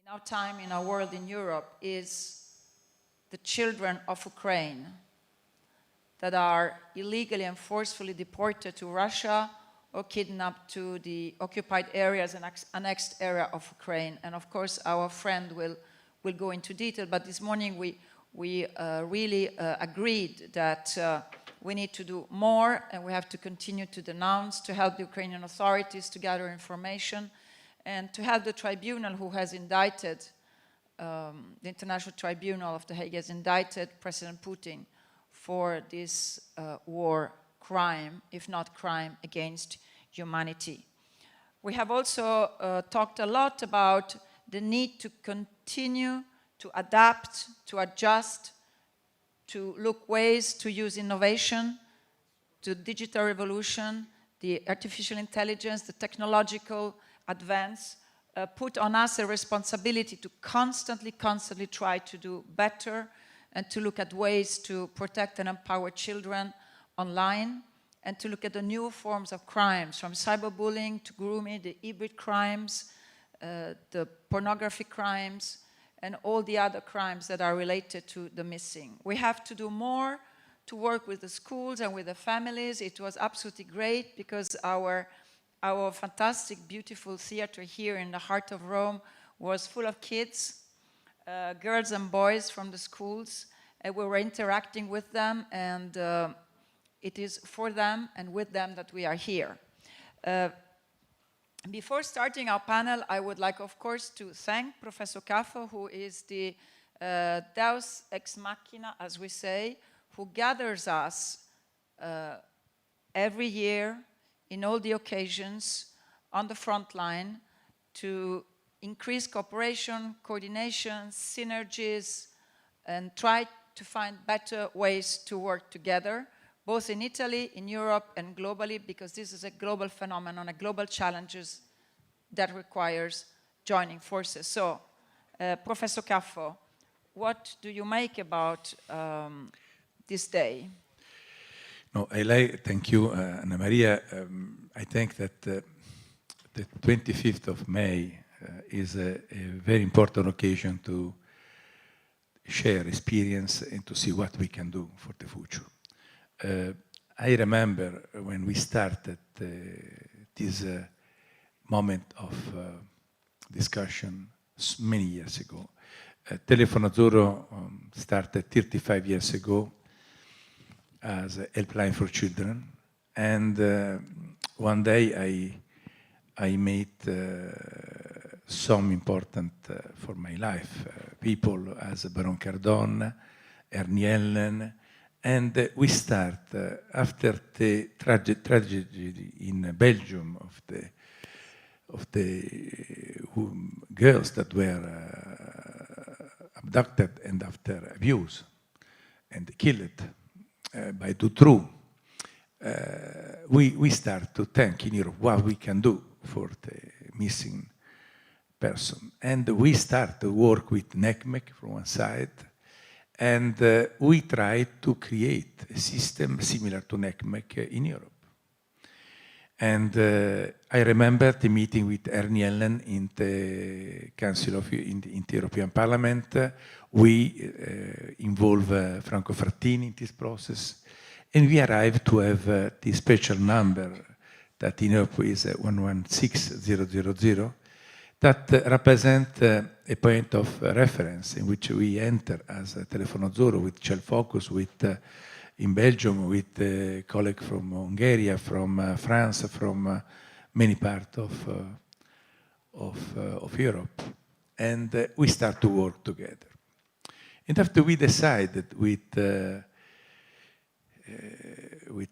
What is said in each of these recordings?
in our time, in our world, in Europe, is the children of Ukraine that are illegally and forcefully deported to Russia or kidnapped to the occupied areas and annexed area of Ukraine. And of course, our friend will go into detail, but this morning we really agreed that we need to do more, and we have to continue to denounce, to help the Ukrainian authorities to gather information, and to help the tribunal who has indicted, the International Tribunal of The Hague has indicted President Putin for this war crime, if not crime, against humanity. We have also talked a lot about the need to continue to adapt, to adjust, to look ways to use innovation, to digital revolution, the artificial intelligence, the technological advance, put on us a responsibility to constantly try to do better and to look at ways to protect and empower children online, and to look at the new forms of crimes, from cyberbullying to grooming, the hybrid crimes, the pornography crimes, and all the other crimes that are related to the missing. We have to do more to work with the schools and with the families. It was absolutely great because our fantastic, beautiful theater here in the heart of Rome was full of kids, girls and boys from the schools, and we were interacting with them, and it is for them and with them that we are here. Before starting our panel, I would like, of course, to thank Professor Caffo, who is the Deus ex machina, as we say, who gathers us every year in all the occasions on the front line to increase cooperation, coordination, synergies, and try to find better ways to work together, both in Italy, in Europe, and globally, because this is a global phenomenon, a global challenges that requires joining forces. So, Professor Caffo, what do you make about this day? No, thank you, Anna Maria. I think that the 25th of May is a very important occasion to share experience and to see what we can do for the future. I remember when we started this moment of discussion many years ago. Telefono Azzurro started 35 years ago as a helpline for children, and one day I met some important for my life people as Baron Cardon, Ernie Ellen, and we start after the tragedy in Belgium of the girls that were abducted and after abuse and killed by Dutroux. We start to think in Europe what we can do for the missing person, and we start to work with NECMEC from one side. And we try to create a system similar to NECMEC in Europe. And I remember the meeting with Ernie Ellen in the Council of in the European Parliament. We involve Franco Frattini in this process, and we arrived to have the special number that in Europe is 116000. That represent a point of reference in which we enter as a Telefono Azzurro with Shell Focus, with in Belgium, with a colleague from Hungary, from France, from many parts of Europe. And we start to work together. And after we decided with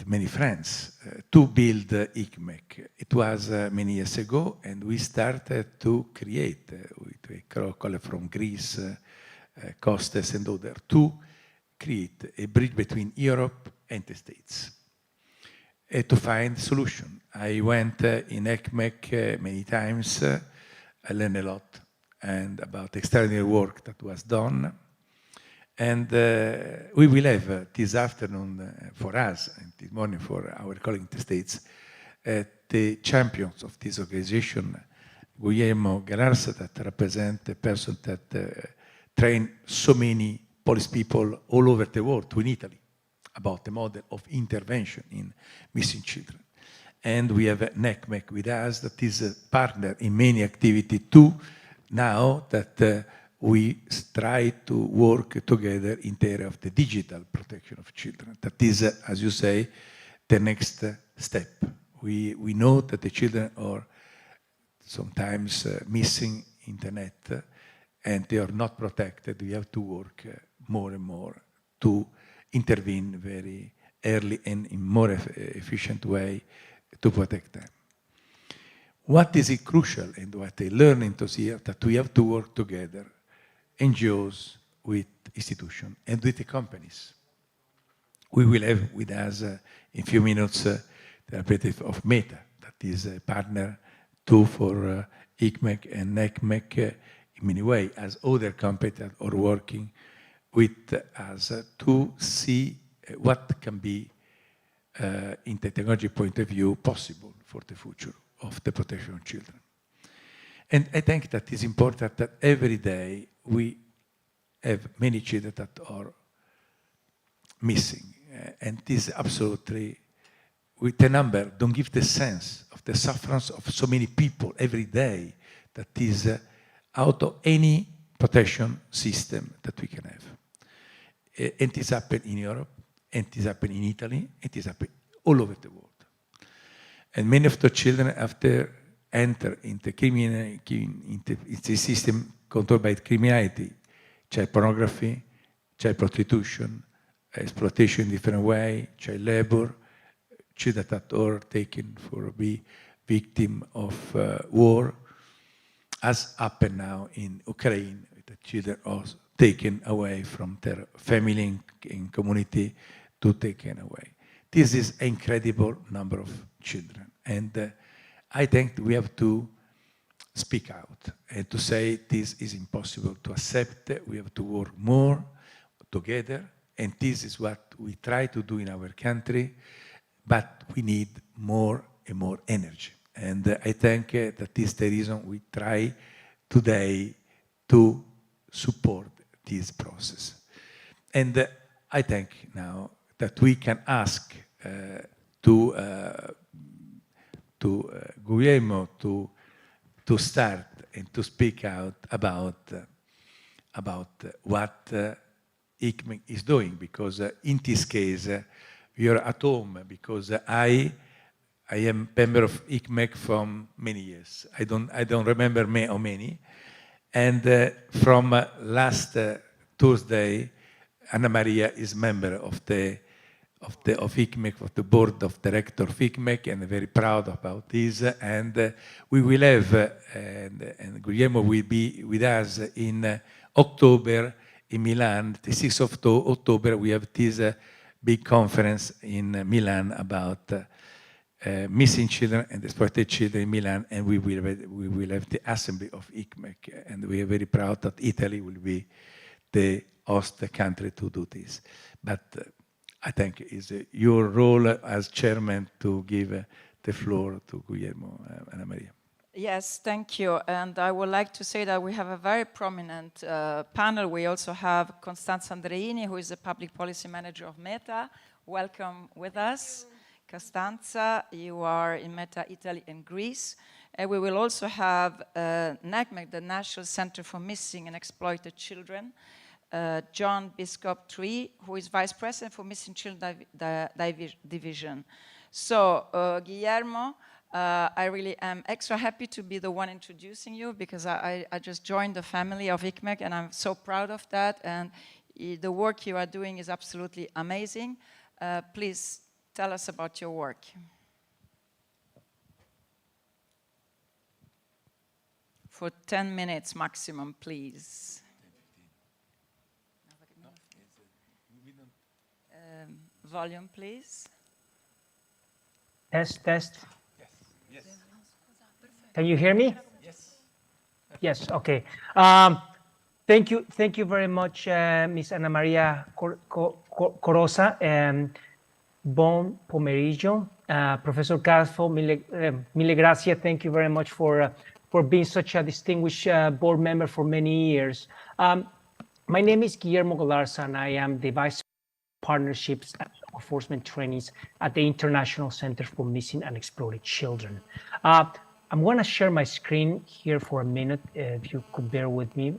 many friends to build ICMEC. It was many years ago, and we started to create, with a colleague from Greece, Costes and others, to create a bridge between Europe and the States, to find solution. I went in ICMEC many times. I learned a lot and about extraordinary work that was done. And we will have this afternoon for us, and this morning for our colleagues in the States, the champions of this organization Guillermo Galarza, that represents a person that trained so many police people all over the world, to in Italy, about the model of intervention in missing children. And we have NECMEC with us, that is a partner in many activities too, now that we try to work together in the area of the digital protection of children. That is, as you say, the next step. We know that the children are sometimes missing internet and they are not protected. We have to work more and more to intervene very early and in more efficient way to protect them. What is crucial and what I learned into here, that we have to work together, NGOs with institutions and with the companies. We will have with us in a few minutes the representative of Meta, that is a partner too for ICMEC and NECMEC in many ways, as other companies that are working with us to see what can be, in the technology point of view, possible for the future of the protection of children. And I think that it's important that every day we have many children that are missing. And this absolutely, with the number, don't give the sense of the sufferance of so many people every day that is out of any protection system that we can have. And this happened in Europe, and this happened in Italy, and this happened all over the world. And many of the children, after enter into the system controlled by criminality, child pornography, child prostitution, exploitation in different way, child labor, children that are taken for be victim of war, as happened now in Ukraine, the children are taken away from their family and community to taken away. This is an incredible number of children. And I think we have to speak out and to say this is impossible to accept. We have to work more together. And this is what we try to do in our country. But we need more and more energy. And I think that is the reason we try today to support this process. And I think now that we can ask to Guillermo to start and to speak out about what ICMEC is doing, because in this case we are at home, because I am member of ICMEC from many years. I don't remember how many. And from last Tuesday, Anna Maria is member of ICMEC, of the board of director of ICMEC, and very proud about this. And we will have, and Guillermo will be with us in October in Milan. The 6th of October, we have this big conference in Milan about missing children and exploited children in Milan, and we will have the assembly of ICMEC, and we are very proud that Italy will be the host country to do this. But I think it's your role as chairman to give the floor to Guillermo, Anna Maria. Yes, thank you. And I would like to say that we have a very prominent panel. We also have Costanza Andreini, who is the public policy manager of Meta. Welcome with us. Costanza, you are in Meta Italy and Greece. And we will also have NECMEC, the National Center for Missing and Exploited Children, John Biscop Tree, who is Vice President for Missing Children Division. So, Guillermo, I really am extra happy to be the one introducing you, because I just joined the family of ICMEC, and I'm so proud of that. And the work you are doing is absolutely amazing. Please tell us about your work. For 10 minutes maximum, please. Volume, please. Test. Yes. Can you hear me? Yes. Yes. Okay. Thank you very much, Miss Anna Maria Corosa. Buon pomeriggio, Professor Casfo. Mille grazie. Thank you very much for for being such a distinguished board member for many years. My name is Guillermo Galarza, and I am the Vice Partnerships and Law Enforcement Trainees at the International Center for Missing and Exploited Children. I'm going to share my screen here for a minute, if you could bear with me.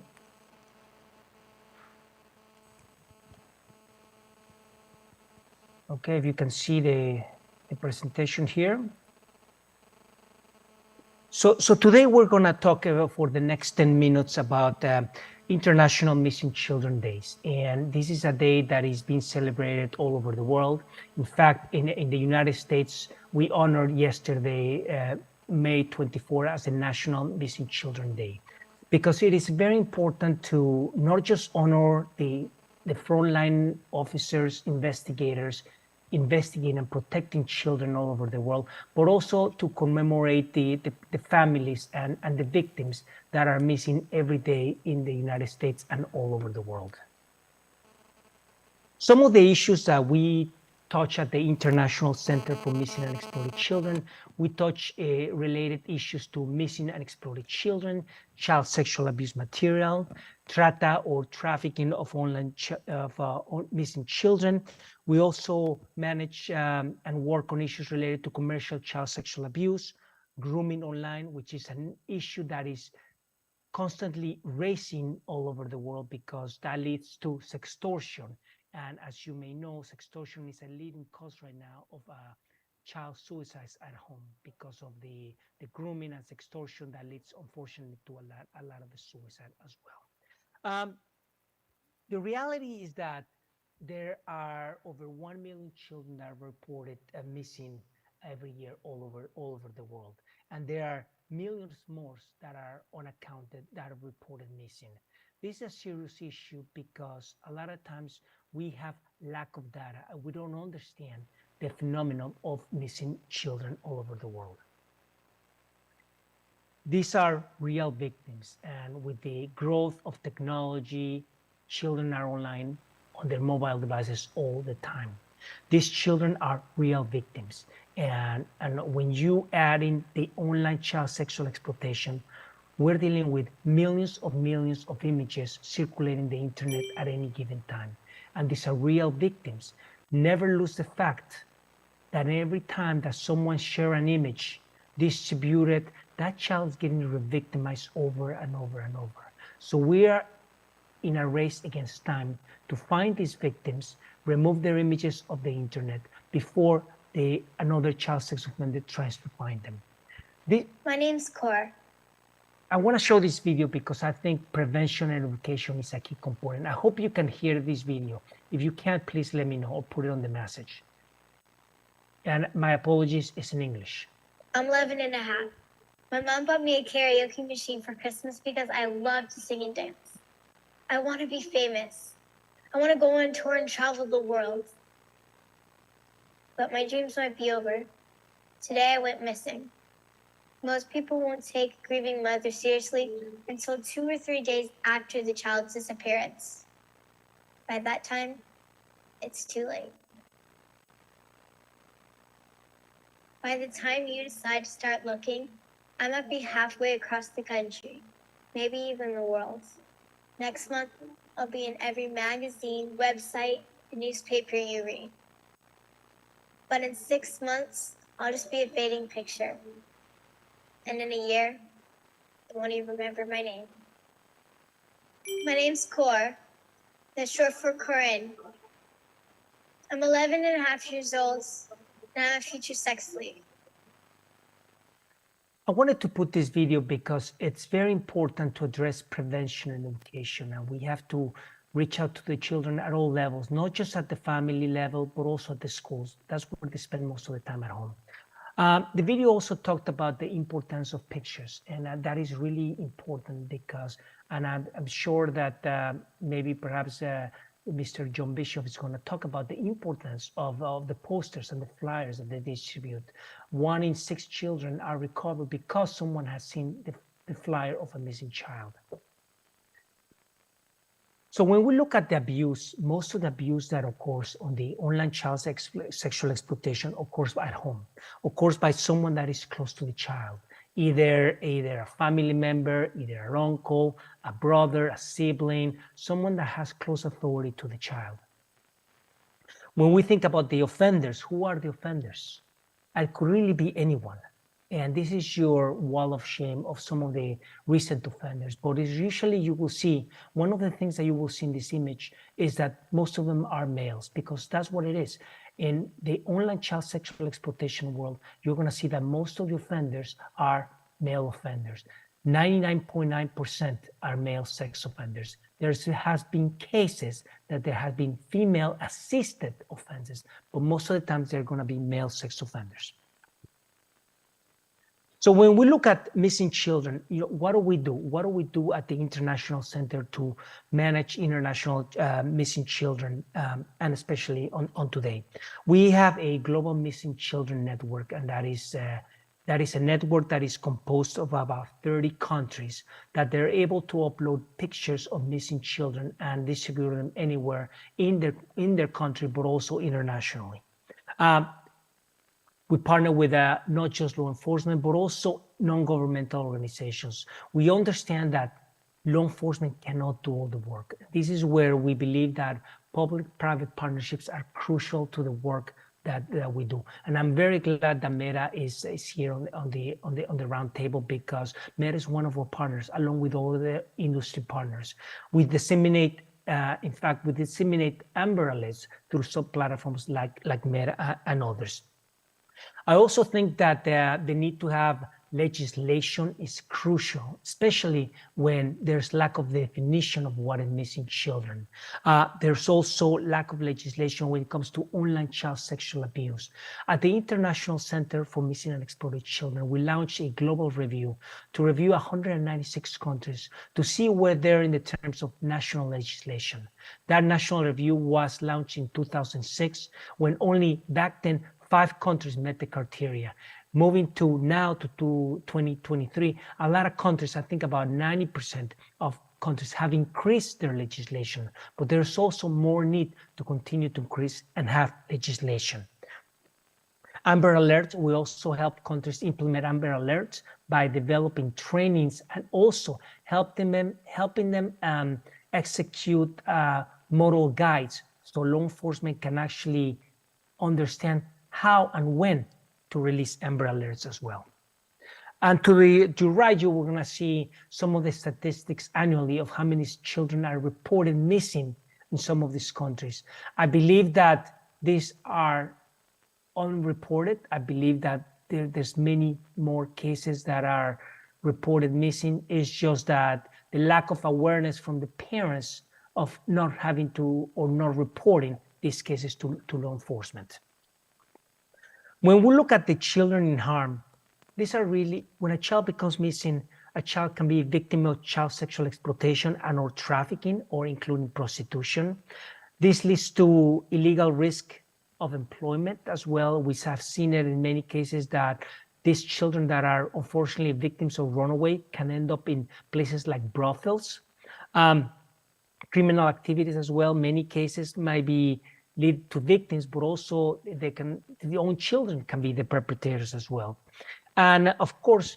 Okay, if you can see the presentation here. So today we're going to talk for the next 10 minutes about International Missing Children Days. And this is a day that is being celebrated all over the world. In fact, in the United States, we honored yesterday, May 24, as a National Missing Children Day, because it is very important to not just honor the frontline officers, investigators, investigating and protecting children all over the world, but also to commemorate the families and the victims that are missing every day in the United States and all over the world. Some of the issues that we touch at the International Center for Missing and Exploited Children, we touch related issues to missing and exploited children, child sexual abuse material, trata or trafficking of missing children. We also manage and work on issues related to commercial child sexual abuse, grooming online, which is an issue that is constantly raising all over the world because that leads to sextortion. And as you may know, sextortion is a leading cause right now of child suicides at home because of the grooming and sextortion that leads, unfortunately, to a lot of the suicide as well. The reality is that there are over 1 million children that are reported missing every year all over the world. And there are millions more that are unaccounted, that are reported missing. This is a serious issue because a lot of times we have lack of data. We don't understand the phenomenon of missing children all over the world. These are real victims, and with the growth of technology, children are online on their mobile devices all the time. These children are real victims. And when you add in the online child sexual exploitation, we're dealing with millions of images circulating the internet at any given time. And these are real victims. Never lose the fact that every time that someone shares an image distributed, that child is getting re-victimized over and over and over. So we are in a race against time to find these victims, remove their images of the internet before another child sex offender tries to find them. My name's Cor. I want to show this video because I think prevention and education is a key component. I hope you can hear this video. If you can't, please let me know or put it on the message. And my apologies, it's in English. I'm 11 and a half. My mom bought me a karaoke machine for Christmas because I love to sing and dance. I want to be famous. I want to go on tour and travel the world. But my dreams might be over. Today I went missing. Most people won't take grieving mother seriously until 2 or 3 days after the child's disappearance. By that time, it's too late. By the time you decide to start looking, I might be halfway across the country, maybe even the world. Next month, I'll be in every magazine, website, and newspaper you read. But in 6 months, I'll just be a fading picture. And in a year, I won't even remember my name. My name's Cor. That's short for Corinne. I'm 11 and a half years old, and I'm a future sex slave. I wanted to put this video because it's very important to address prevention and education, and we have to reach out to the children at all levels, not just at the family level, but also at the schools. That's where they spend most of the time at home. The video also talked about the importance of pictures, and that is really important because, and I'm sure that maybe perhaps Mr. John Bishop is going to talk about the importance of the posters and the flyers that they distribute. 1 in 6 children are recovered because someone has seen the flyer of a missing child. So when we look at the abuse, most of the abuse that occurs on the online child sexual exploitation occurs at home, occurs by someone that is close to the child. either a family member, either an uncle, a brother, a sibling, someone that has close authority to the child. When we think about the offenders, who are the offenders? It could really be anyone. And this is your wall of shame of some of the recent offenders. But usually you will see, one of the things that you will see in this image is that most of them are males, because that's what it is. In the online child sexual exploitation world, you're going to see that most of the offenders are male offenders. 99.9% are male sex offenders. There has been cases that there have been female assisted offenses, but most of the times they're going to be male sex offenders. So when we look at missing children, what do we do? What do we do at the International Center to manage international missing children, and especially on today? We have a global missing children network, and that is a network that is composed of about 30 countries that they're able to upload pictures of missing children and distribute them anywhere in their country, but also internationally. We partner with not just law enforcement, but also non-governmental organizations. We understand that law enforcement cannot do all the work. This is where we believe that public-private partnerships are crucial to the work that we do. And I'm very glad that Meta is here on the round table, because Meta is one of our partners, along with all the industry partners. We disseminate Amber Alerts through sub-platforms like Meta and others. I also think that the need to have legislation is crucial, especially when there's lack of definition of what is missing children. There's also lack of legislation when it comes to online child sexual abuse. At the International Center for Missing and Exploited Children, we launched a global review to review 196 countries to see where they're in the terms of national legislation. That national review was launched in 2006, when only back then 5 countries met the criteria. Moving to now to 2023, a lot of countries, I think about 90% of countries, have increased their legislation, but there's also more need to continue to increase and have legislation. Amber Alerts, we also help countries implement Amber Alerts by developing trainings and also helping them execute model guides, so law enforcement can actually understand how and when to release Amber Alerts as well. And to the right, you were going to see some of the statistics annually of how many children are reported missing in some of these countries. I believe that these are unreported. I believe that there's many more cases that are reported missing. It's just that the lack of awareness from the parents of not having to or not reporting these cases to law enforcement. When we look at the children in harm, these are really, when a child becomes missing, a child can be a victim of child sexual exploitation and or trafficking, or including prostitution. This leads to illegal risk of employment as well. We have seen it in many cases that these children that are unfortunately victims of runaway can end up in places like brothels. Criminal activities as well. Many cases might be lead to victims, but also the own children can be the perpetrators as well. And of course,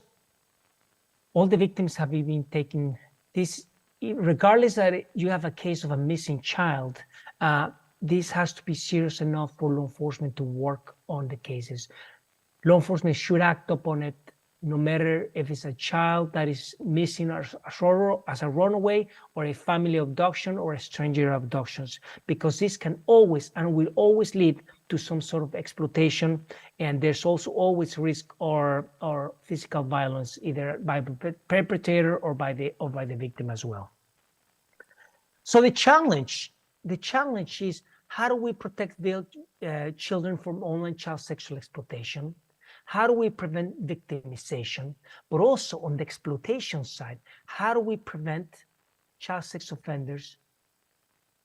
all the victims have been taken this, regardless that you have a case of a missing child, this has to be serious enough for law enforcement to work on the cases. Law enforcement should act upon it, no matter if it's a child that is missing as a runaway, or a family abduction, or a stranger abductions, because this can always and will always lead to some sort of exploitation, and there's also always risk or physical violence, either by the perpetrator or by the victim as well. So the challenge is, how do we protect children from online child sexual exploitation? How do we prevent victimization? But also on the exploitation side, how do we prevent child sex offenders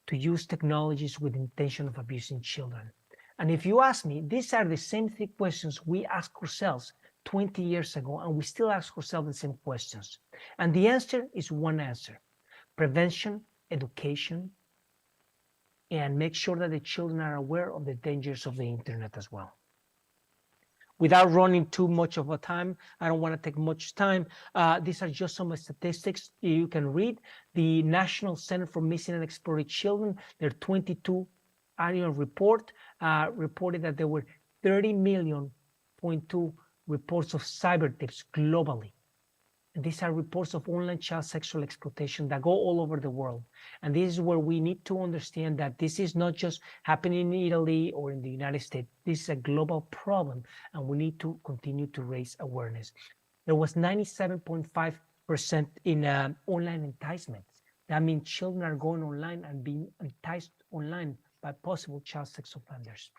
to use technologies with intention of abusing children? And if you ask me, these are the same 3 questions we asked ourselves 20 years ago, and we still ask ourselves the same questions. And the answer is one answer: prevention, education, and make sure that the children are aware of the dangers of the internet as well. Without running too much of a time, I don't want to take much time. These are just some statistics you can read. The National Center for Missing and Exploited Children, their 22 annual report reported that there were 30 million reports of cyber thefts globally. And these are reports of online child sexual exploitation that go all over the world. And this is where we need to understand that this is not just happening in Italy or in the United States. This is a global problem, and we need to continue to raise awareness. There was 97.5% in online enticements. That means children are going online and being enticed online by possible child sex offenders.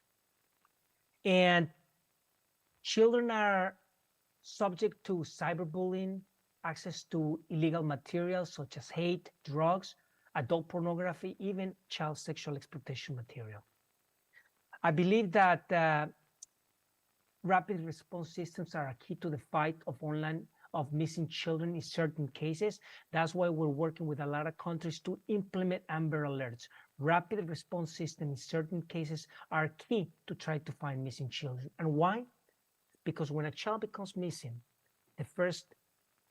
And children are subject to cyberbullying, access to illegal materials such as hate, drugs, adult pornography, even child sexual exploitation material. I believe that rapid response systems are a key to the fight of missing children in certain cases. That's why we're working with a lot of countries to implement Amber Alerts. Rapid response systems in certain cases are key to try to find missing children. And why? Because when a child becomes missing, the first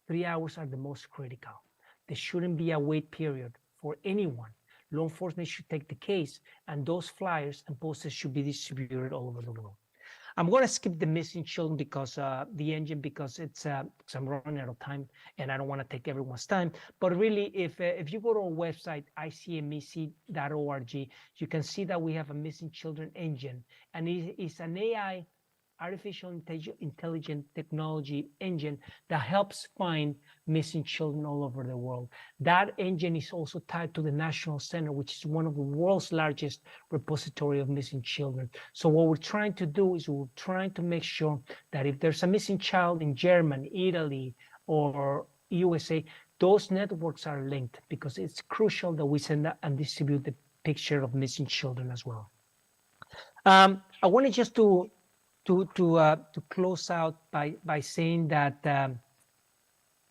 3 hours are the most critical. There shouldn't be a wait period for anyone. Law enforcement should take the case, and those flyers and posters should be distributed all over the world. I'm going to skip the missing children because because I'm running out of time and I don't want to take everyone's time. But really, if you go to our website, icmec.org, you can see that we have a missing children engine, and it's an AI, artificial intelligence technology engine that helps find missing children all over the world. That engine is also tied to the National Center, which is one of the world's largest repository of missing children. So what we're trying to do is we're trying to make sure that if there's a missing child in Germany, Italy, or USA, those networks are linked, because it's crucial that we send and distribute the picture of missing children as well. I wanted just to close out by saying that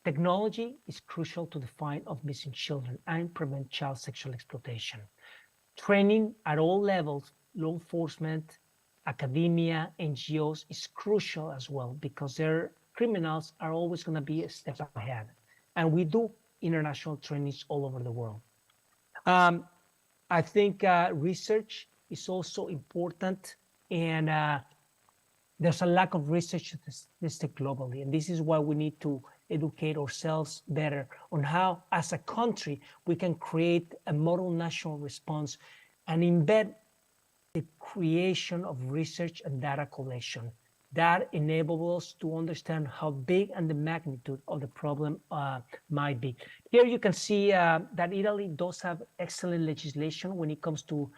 technology is crucial to the fight of missing children and prevent child sexual exploitation. Training at all levels, law enforcement, academia, NGOs, is crucial as well, because their criminals are always going to be a step ahead. And we do international trainings all over the world. I think research is also important, and there's a lack of research statistics globally, and this is why we need to educate ourselves better on how, as a country, we can create a model national response and embed the creation of research and data collection. That enables us to understand how big and the magnitude of the problem might be. Here you can see that Italy does have excellent legislation when it comes to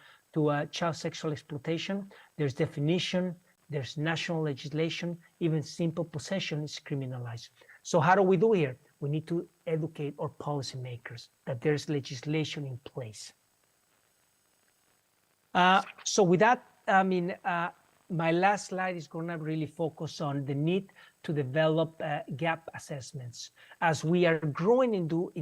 child sexual exploitation. There's definition, there's national legislation, even simple possession is criminalized. So how do we do here? We need to educate our policymakers that there's legislation in place. So with that, my last slide is going to really focus on the need to develop gap assessments. As we are growing into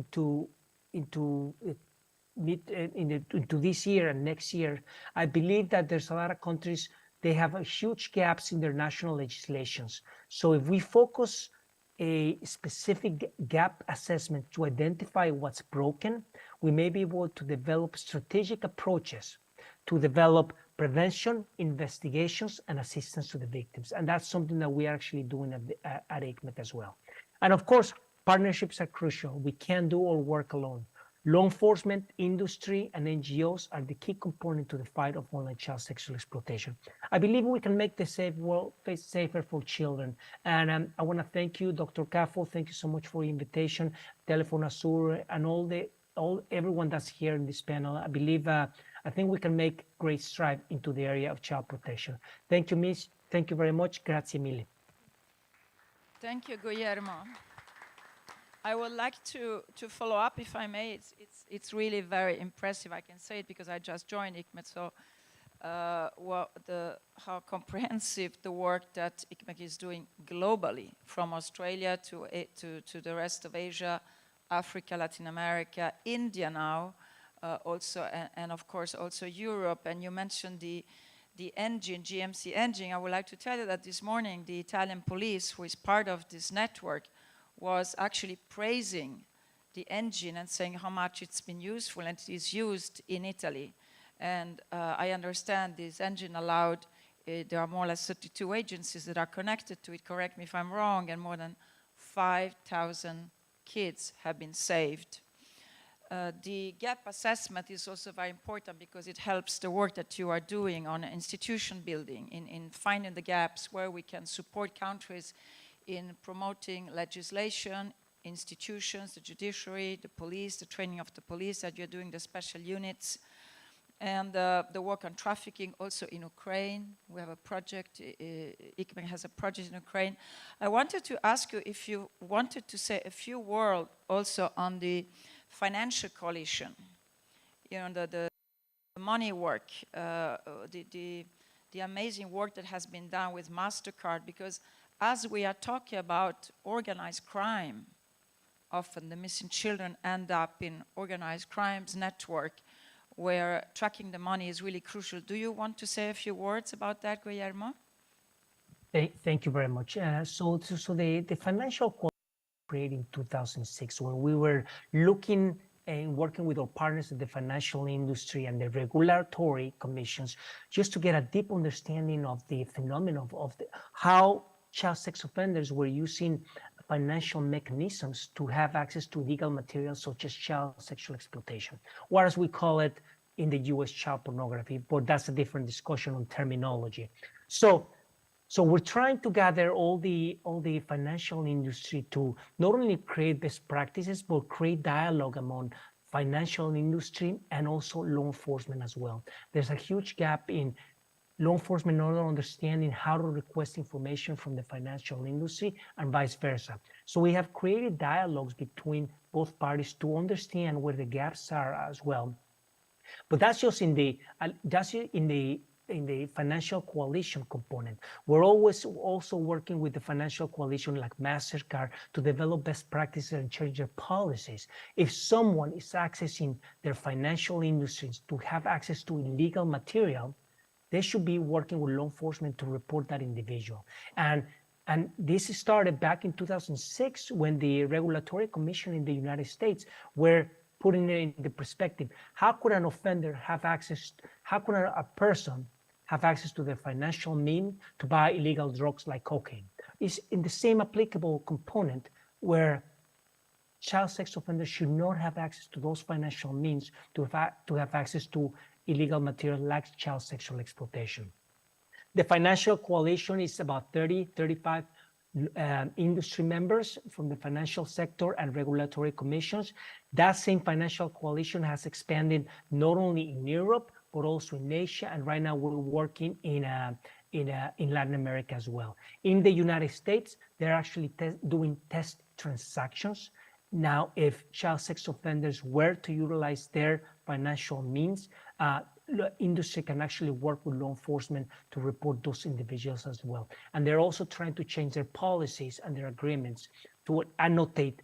this year and next year, I believe that there's a lot of countries, they have huge gaps in their national legislations. So if we focus a specific gap assessment to identify what's broken, we may be able to develop strategic approaches to develop prevention, investigations, and assistance to the victims. And that's something that we are actually doing at ICMEC as well. And of course, partnerships are crucial. We can't do our work alone. Law enforcement, industry, and NGOs are the key component to the fight of online child sexual exploitation. I believe we can make the safe world safer for children. And I want to thank you, Dr. Caffo. Thank you so much for the invitation, Telephone Azur, and everyone that's here in this panel. I believe, I think we can make great stride into the area of child protection. Thank you, Miss. Thank you very much. Grazie mille. Thank you, Guillermo. I would like to follow up, if I may. It's really very impressive. I can say it because I just joined ICMEC. So how comprehensive the work that ICMEC is doing globally, from Australia to the rest of Asia, Africa, Latin America, India now, also, and of course also Europe. And you mentioned the the engine, GMC engine, I would like to tell you that this morning the Italian police, who is part of this network, was actually praising the engine and saying how much it's been useful, and it is used in Italy. And I understand this engine allowed, there are more or less 32 agencies that are connected to it, correct me if I'm wrong, and more than 5,000 kids have been saved. The gap assessment is also very important because it helps the work that you are doing on institution building, in finding the gaps where we can support countries in promoting legislation, institutions, the judiciary, the police, the training of the police, that you're doing the special units, and the work on trafficking also in Ukraine. We have a project, ICME has a project in Ukraine. I wanted to ask you if you wanted to say a few words also on the financial coalition, you know, the money work, the amazing work that has been done with MasterCard, because as we are talking about organized crime, often the missing children end up in organized crimes network where tracking the money is really crucial. Do you want to say a few words about that, Guillermo? Thank you very much. So the financial quality created in 2006, when we were looking and working with our partners in the financial industry and the regulatory commissions, just to get a deep understanding of the phenomenon of how child sex offenders were using financial mechanisms to have access to legal materials such as child sexual exploitation, or as we call it in the US, child pornography, but that's a different discussion on terminology. So we're trying to gather all the financial industry to not only create best practices, but create dialogue among financial industry and also law enforcement as well. There's a huge gap in law enforcement not understanding how to request information from the financial industry and vice versa. So we have created dialogues between both parties to understand where the gaps are as well. But that's just in the financial coalition component. We're always also working with the financial coalition like MasterCard to develop best practices and change their policies. If someone is accessing their financial industries to have access to illegal material, they should be working with law enforcement to report that individual. And this started back in 2006 when the Regulatory Commission in the United States were putting it in the perspective. How could an offender have access, how could a person have access to their financial means to buy illegal drugs like cocaine? It's in the same applicable component where child sex offenders should not have access to those financial means to have access to illegal material like child sexual exploitation. The financial coalition is about 35 industry members from the financial sector and regulatory commissions. That same financial coalition has expanded not only in Europe, but also in Asia. And right now we're working in Latin America as well. In the United States, they're actually doing test transactions. Now, if child sex offenders were to utilize their financial means, the industry can actually work with law enforcement to report those individuals as well. And they're also trying to change their policies and their agreements to annotate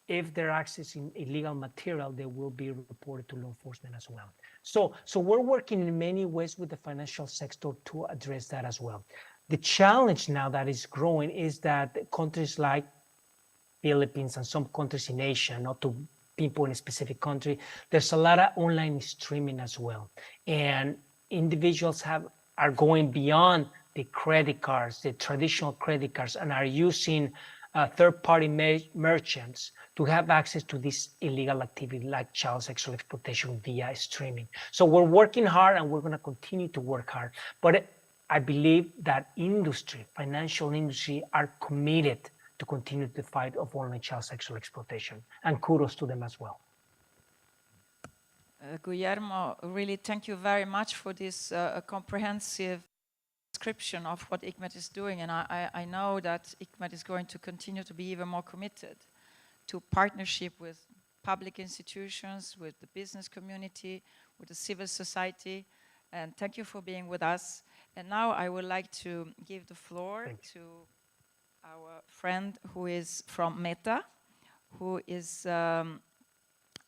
if they're accessing illegal material, they will be reported to law enforcement as well. So we're working in many ways with the financial sector to address that as well. The challenge now that is growing is that countries like Philippines and some countries in Asia, not to pinpoint a specific country, there's a lot of online streaming as well. And individuals are going beyond the credit cards, the traditional credit cards, and are using third-party merchants to have access to this illegal activity like child sexual exploitation via streaming. So we're working hard and we're going to continue to work hard. But I believe that industry, financial industry, are committed to continue the fight of online child sexual exploitation. And kudos to them as well. Guillermo, really thank you very much for this comprehensive description of what ICMED is doing. And I know that ICMED is going to continue to be even more committed to partnership with public institutions, with the business community, with the civil society. And thank you for being with us. And now I would like to give the floor to our friend who is from Meta, who is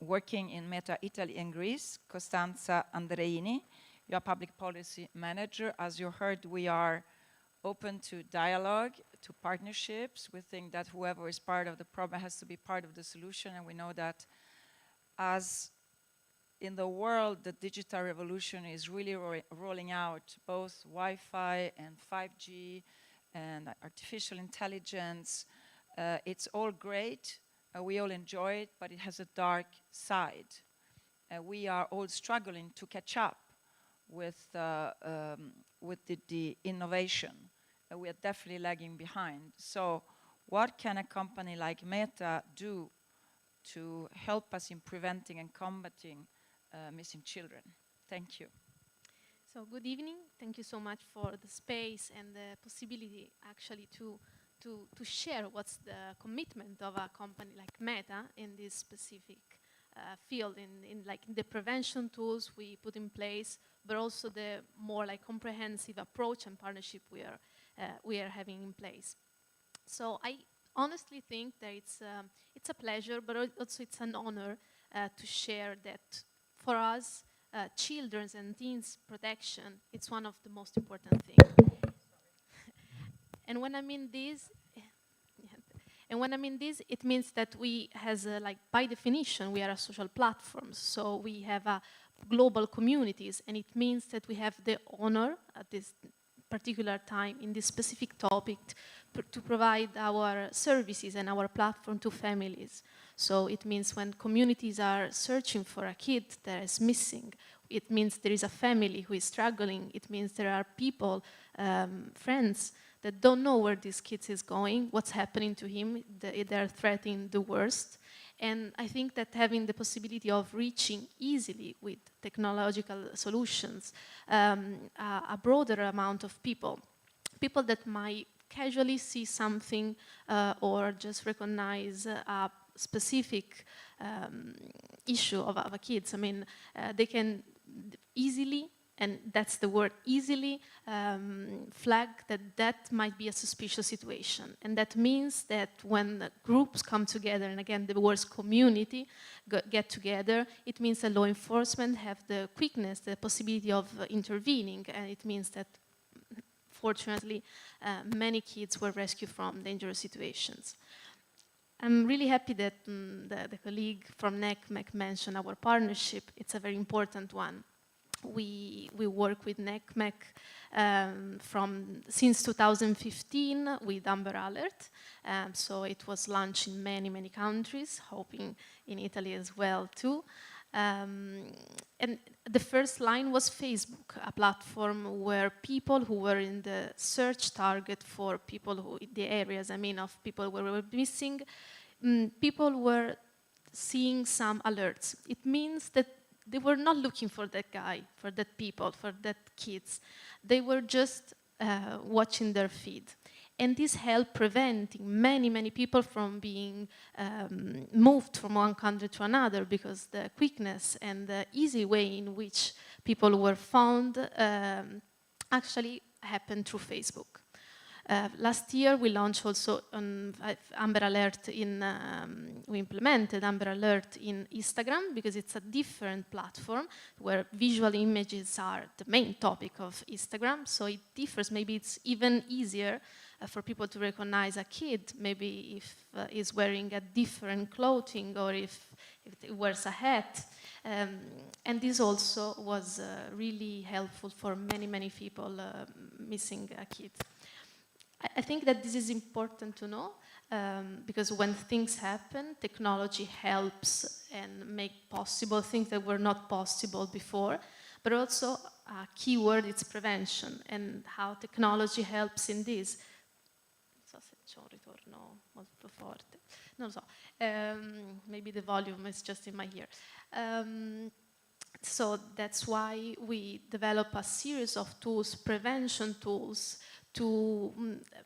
working in Meta Italy and Greece, Costanza Andreini. You're a public policy manager. As you heard, we are open to dialogue, to partnerships. We think that whoever is part of the problem has to be part of the solution, and we know that as in the world, the digital revolution is really rolling out both Wi-Fi and 5G and artificial intelligence. It's all great. We all enjoy it, but it has a dark side. We are all struggling to catch up with the innovation. We are definitely lagging behind. So what can a company like Meta do to help us in preventing and combating missing children? Thank you. So good evening. Thank you so much for the space and the possibility actually to share what's the commitment of a company like Meta in this specific field, in the prevention tools we put in place, but also the more like comprehensive approach and partnership we are having in place. So I honestly think that it's a pleasure, but also it's an honor to share that for us, children's and teens protection, it's one of the most important things. And when I mean this, it means that we, by definition, we are a social platform. So we have global communities, and it means that we have the honor at this particular time in this specific topic to provide our services and our platform to families. So it means when communities are searching for a kid that is missing, it means there is a family who is struggling. It means there are people, friends, that don't know where this kid is going, what's happening to him. They're threatening the worst. And I think that having the possibility of reaching easily with technological solutions a broader amount of people that might casually see something or just recognize a specific issue of a kid. I mean, they can easily, and that's the word, easily flag that might be a suspicious situation. And that means that when the groups come together, and again, the word community get together, it means that law enforcement have the quickness, the possibility of intervening, and it means that, fortunately, many kids were rescued from dangerous situations. I'm really happy that the colleague from NECMEC mentioned our partnership. It's a very important one. We work with NECMEC since 2015 with Amber Alert. So it was launched in many, many countries, hoping in Italy as well too. And the first line was Facebook, a platform where people who were in the search target for people who, the areas, of people who were missing, people were seeing some alerts. It means that they were not looking for that guy, for that people, for that kids. They were just watching their feed. And this helped preventing many, many people from being moved from one country to another, because the quickness and the easy way in which people were found actually happened through Facebook. Last year, we launched also Amber Alert we implemented Amber Alert in Instagram, because it's a different platform where visual images are the main topic of Instagram. So it differs. Maybe it's even easier for people to recognize a kid, maybe if he's wearing a different clothing, or if he wears a hat. And this also was really helpful for many, many people missing a kid. I think that this is important to know, because when things happen, technology helps and make possible things that were not possible before. But also a key word is prevention, and how technology helps in this. Non so se c'è un ritorno molto forte. Non lo so. Maybe the volume is just in my ear. So that's why we develop a series of tools, prevention tools, to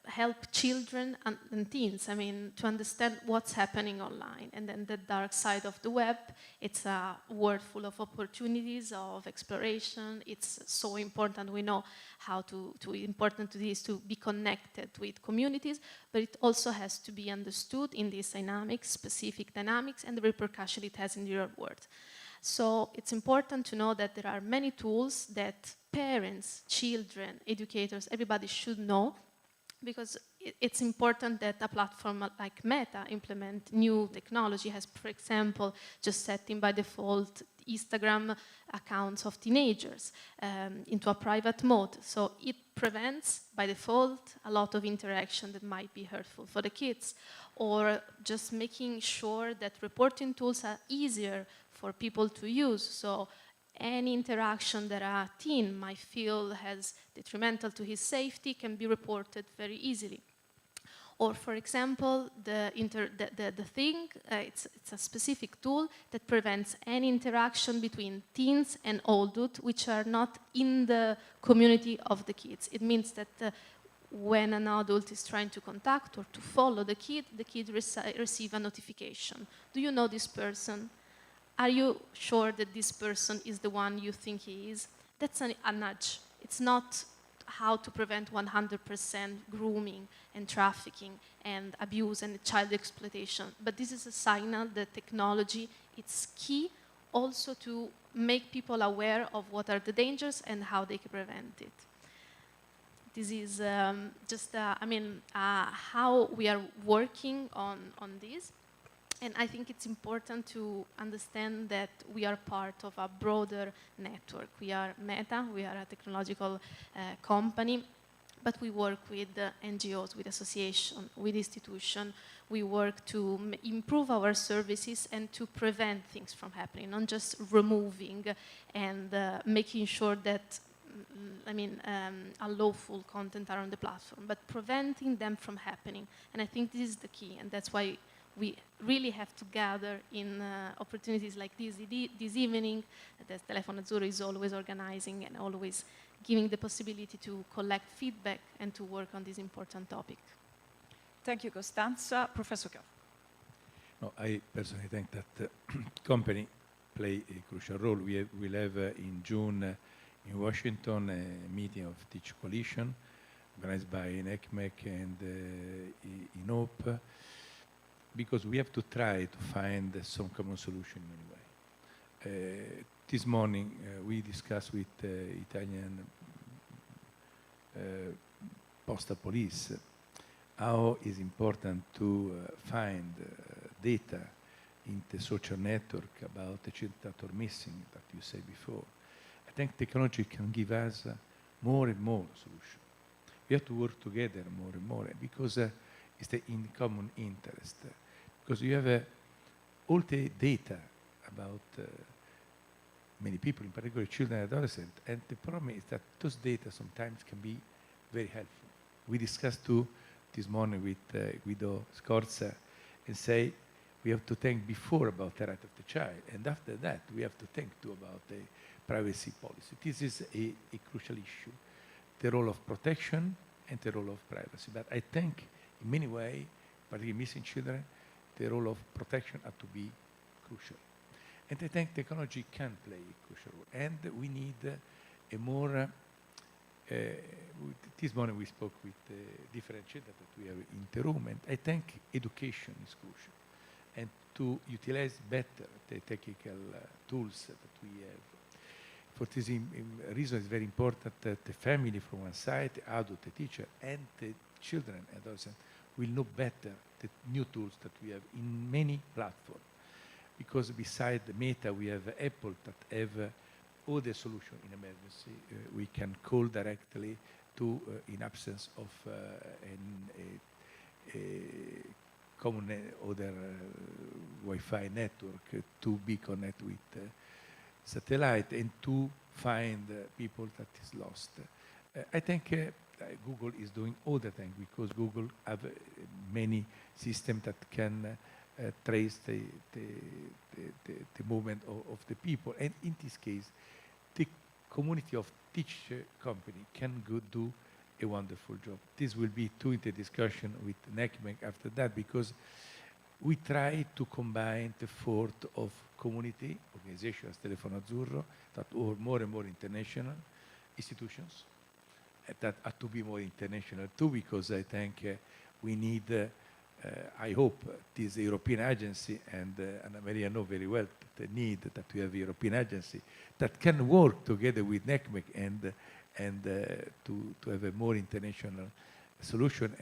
help children and teens, to understand what's happening online. And then the dark side of the web, it's a world full of opportunities, of exploration. It's so important. We know how important it is to be connected with communities, but it also has to be understood in these dynamics, specific dynamics, and the repercussion it has in the real world. So it's important to know that there are many tools that parents, children, educators, everybody should know, because it's important that a platform like Meta implement new technology, has, for example, just setting by default Instagram accounts of teenagers into a private mode. So it prevents, by default, a lot of interaction that might be hurtful for the kids. Or just making sure that reporting tools are easier for people to use. So any interaction that a teen might feel has detrimental to his safety can be reported very easily. Or, for example, it's a specific tool that prevents any interaction between teens and adults which are not in the community of the kids. It means that when an adult is trying to contact or to follow the kid receives a notification. Do you know this person? Are you sure that this person is the one you think he is? That's a nudge. It's not how to prevent 100% grooming and trafficking and abuse and child exploitation. But this is a signal that technology is key also to make people aware of what are the dangers and how they can prevent it. This is how we are working on this. And I think it's important to understand that we are part of a broader network. We are Meta, we are a technological company, but we work with NGOs, with associations, with institutions. We work to improve our services and to prevent things from happening, not just removing and making sure that unlawful content are on the platform, but preventing them from happening. And I think this is the key, and that's why we really have to gather in opportunities like this evening, that Telefono Azzurro is always organizing and always giving the possibility to collect feedback and to work on this important topic. Thank you, Costanza. Professor Caff. No, I personally think that the company play a crucial role. We will have in June in Washington a meeting of Teach Coalition organized by NECMEC and INOP, because we have to try to find some common solution anyway. This morning we discussed with Italian Postal Police how is important to find data in the social network about the children that are missing, that you said before. I think technology can give us more and more solutions. We have to work together more and more, because it's the in common interest. Because you have all the data about many people, in particular children and adolescents, and the problem is that those data sometimes can be very helpful. We discussed too this morning with Guido Scorza and say we have to think before about the right of the child, and after that we have to think too about the privacy policy. This is a crucial issue, the role of protection and the role of privacy. But I think in many ways, particularly missing children, the role of protection has to be crucial. And I think technology can play a crucial role. And we need a more, this morning we spoke with different children that we have in the room, and I think education is crucial. And to utilize better the technical tools that we have. For this reason, it's very important that the family from one side, the adult, the teacher, and the children and adolescents will know better the new tools that we have in many platforms. Because beside the Meta, we have Apple that have all the solution in emergency. We can call directly to, in absence of a common other Wi-Fi network, to be connected with satellite and to find people that is lost. I think Google is doing all the things, because Google have many systems that can trace the movement of the people. And in this case, the community of teacher company can do a wonderful job. This will be too in the discussion with NECMEC after that, because we try to combine the effort of community organizations, Telefono Azzurro, that are more and more international institutions, that have to be more international too, because I think we need I hope this European agency, and Anna Maria know very well the need that we have a European agency that can work together with NECMEC and to have a more international solution.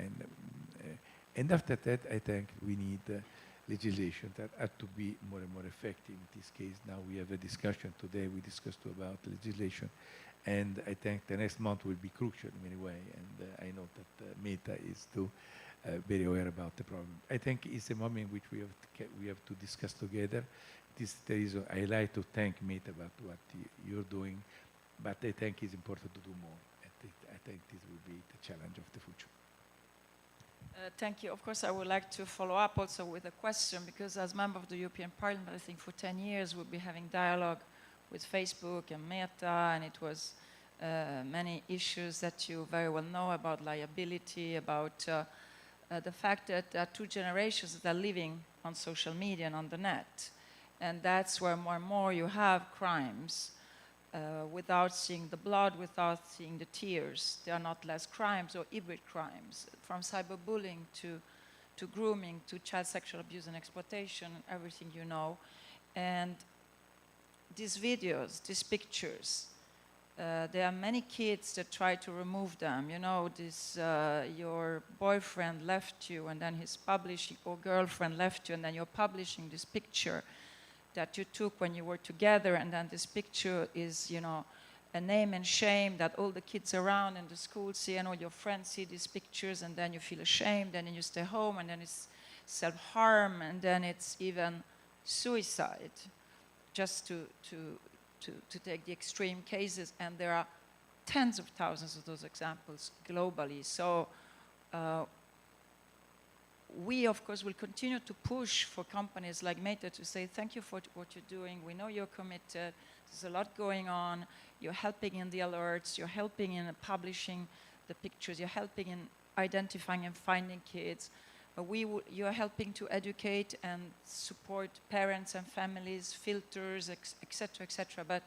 And after that, I think we need legislation that had to be more and more effective. In this case, now we have a discussion today. We discussed about legislation, and I think the next month will be crucial in many ways. And I know that Meta is too very aware about the problem. I think it's a moment in which we have to discuss together. This the reason I like to thank Meta about what you're doing, but I think it's important to do more. I think this will be the challenge of the future. Thank you. Of course, I would like to follow up also with a question, because as member of the European Parliament, I think for 10 years we'll be having dialogue with Facebook and Meta, and it was many issues that you very well know about liability, about the fact that there are two generations that are living on social media and on the net. And that's where more and more you have crimes without seeing the blood, without seeing the tears. There are not less crimes or hybrid crimes, from cyberbullying to grooming to child sexual abuse and exploitation, and everything you know. And these videos, these pictures, there are many kids that try to remove them. You know, this, your boyfriend left you and then he's publishing, or girlfriend left you and then you're publishing this picture that you took when you were together, and then this picture is, you know, a name and shame that all the kids around in the school see, and all your friends see these pictures, and then you feel ashamed, and then you stay home, and then it's self-harm, and then it's even suicide, just to take the extreme cases. And there are tens of thousands of those examples globally. So we, of course, will continue to push for companies like Meta to say, thank you for what you're doing. We know you're committed. There's a lot going on. You're helping in the alerts. You're helping in publishing the pictures. You're helping in identifying and finding kids. You're helping to educate and support parents and families, filters, etc., etc. But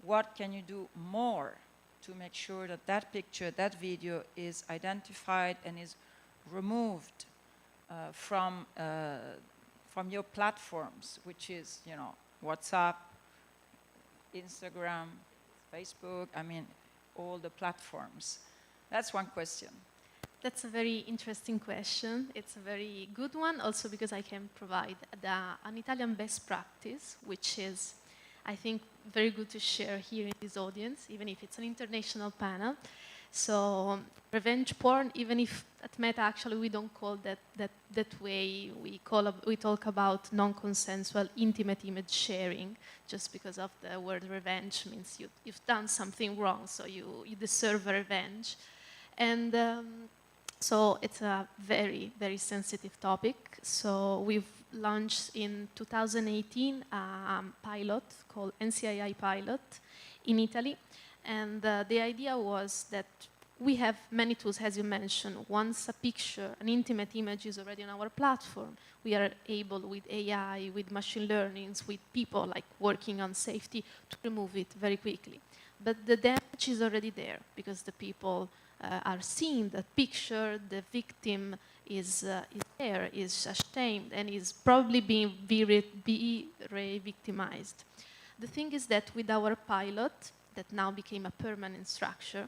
what can you do more to make sure that that picture, that video is identified and is removed from your platforms, which is, you know, WhatsApp, Instagram, Facebook, I mean, all the platforms? That's one question. That's a very interesting question. It's a very good one, also because I can provide an Italian best practice, which is, I think, very good to share here in this audience, even if it's an international panel. So revenge porn, even if at Meta actually we don't call that way, we talk about non-consensual intimate image sharing, just because of the word revenge means you've done something wrong, so you deserve revenge. And so it's a very, very sensitive topic. So we've launched in 2018 a pilot called NCII pilot in Italy. And the idea was that we have many tools, as you mentioned. Once a picture, an intimate image is already on our platform, we are able, with AI, with machine learnings, with people like working on safety, to remove it very quickly. But the damage is already there, because the people are seeing the picture, the victim is there, is ashamed, and is probably being re-victimized. The thing is that with our pilot, that now became a permanent structure,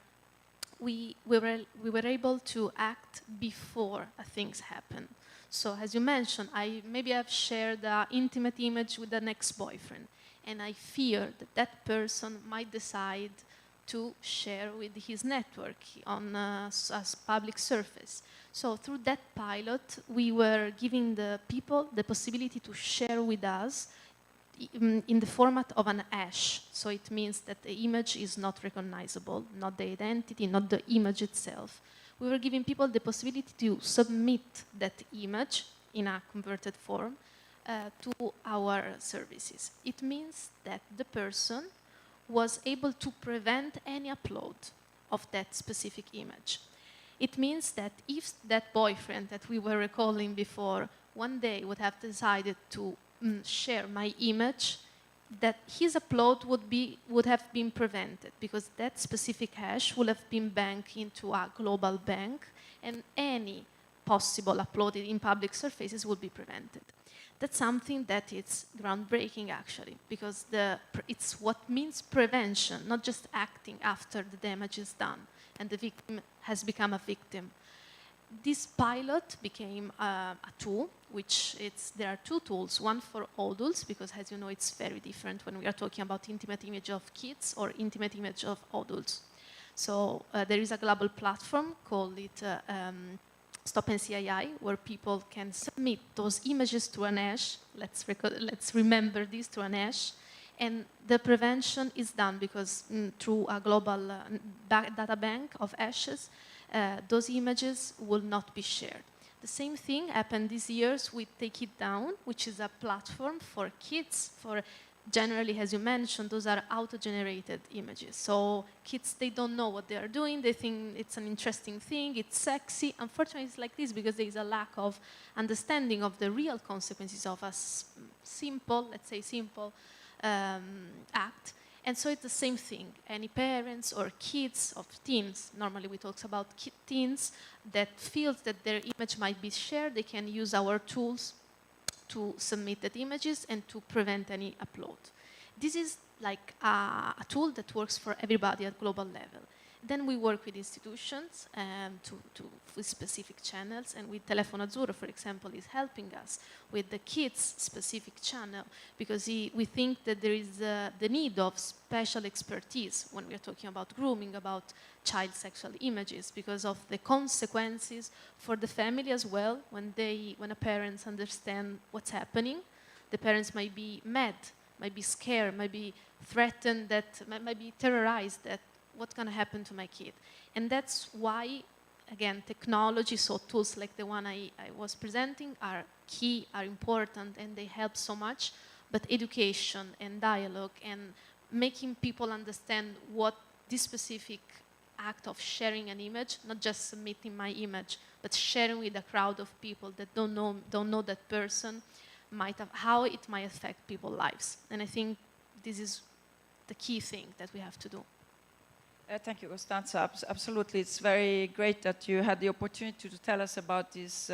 we were able to act before things happen. So as you mentioned, maybe I've shared an intimate image with an ex-boyfriend, and I fear that that person might decide to share with his network on a public surface. So through that pilot, we were giving the people the possibility to share with us in the format of an hash. So it means that the image is not recognizable, not the identity, not the image itself. We were giving people the possibility to submit that image in a converted form to our services. It means that the person was able to prevent any upload of that specific image. It means that if that boyfriend that we were recalling before one day would have decided to share my image, that his upload would have been prevented, because that specific hash would have been banked into a global bank, and any possible uploaded in public surfaces would be prevented. That's something that is groundbreaking, actually, because it's what means prevention, not just acting after the damage is done and the victim has become a victim. This pilot became a tool, there are two tools, one for adults, because as you know, it's very different when we are talking about intimate image of kids or intimate image of adults. So there is a global platform called Stop NCII, where people can submit those images to an hash. Let's remember this, to an hash. And the prevention is done because through a global data bank of hashes, those images will not be shared. The same thing happened these years with Take It Down, which is a platform for kids, for generally, as you mentioned, those are auto-generated images. So kids, they don't know what they are doing. They think it's an interesting thing. It's sexy. Unfortunately, it's like this because there is a lack of understanding of the real consequences of a simple, let's say simple act. And so it's the same thing. Any parents or kids of teens, normally we talk about teens, that feels that their image might be shared, they can use our tools to submit that images and to prevent any upload. This is like a tool that works for everybody at global level. Then we work with institutions with specific channels, and with Telefono Azzurro, for example, is helping us with the kids' specific channel, because we think that there is the need of special expertise when we are talking about grooming, about child sexual images, because of the consequences for the family as well. When a parents understand what's happening, the parents might be mad, might be scared, might be threatened, might be terrorized that what's going to happen to my kid. And that's why, again, technology, so tools like the one I was presenting are key, are important, and they help so much. But education and dialogue and making people understand what this specific act of sharing an image, not just submitting my image, but sharing with a crowd of people that don't know that person, how it might affect people's lives. And I think this is the key thing that we have to do. Thank you, Costanza. Absolutely. It's very great that you had the opportunity to tell us about these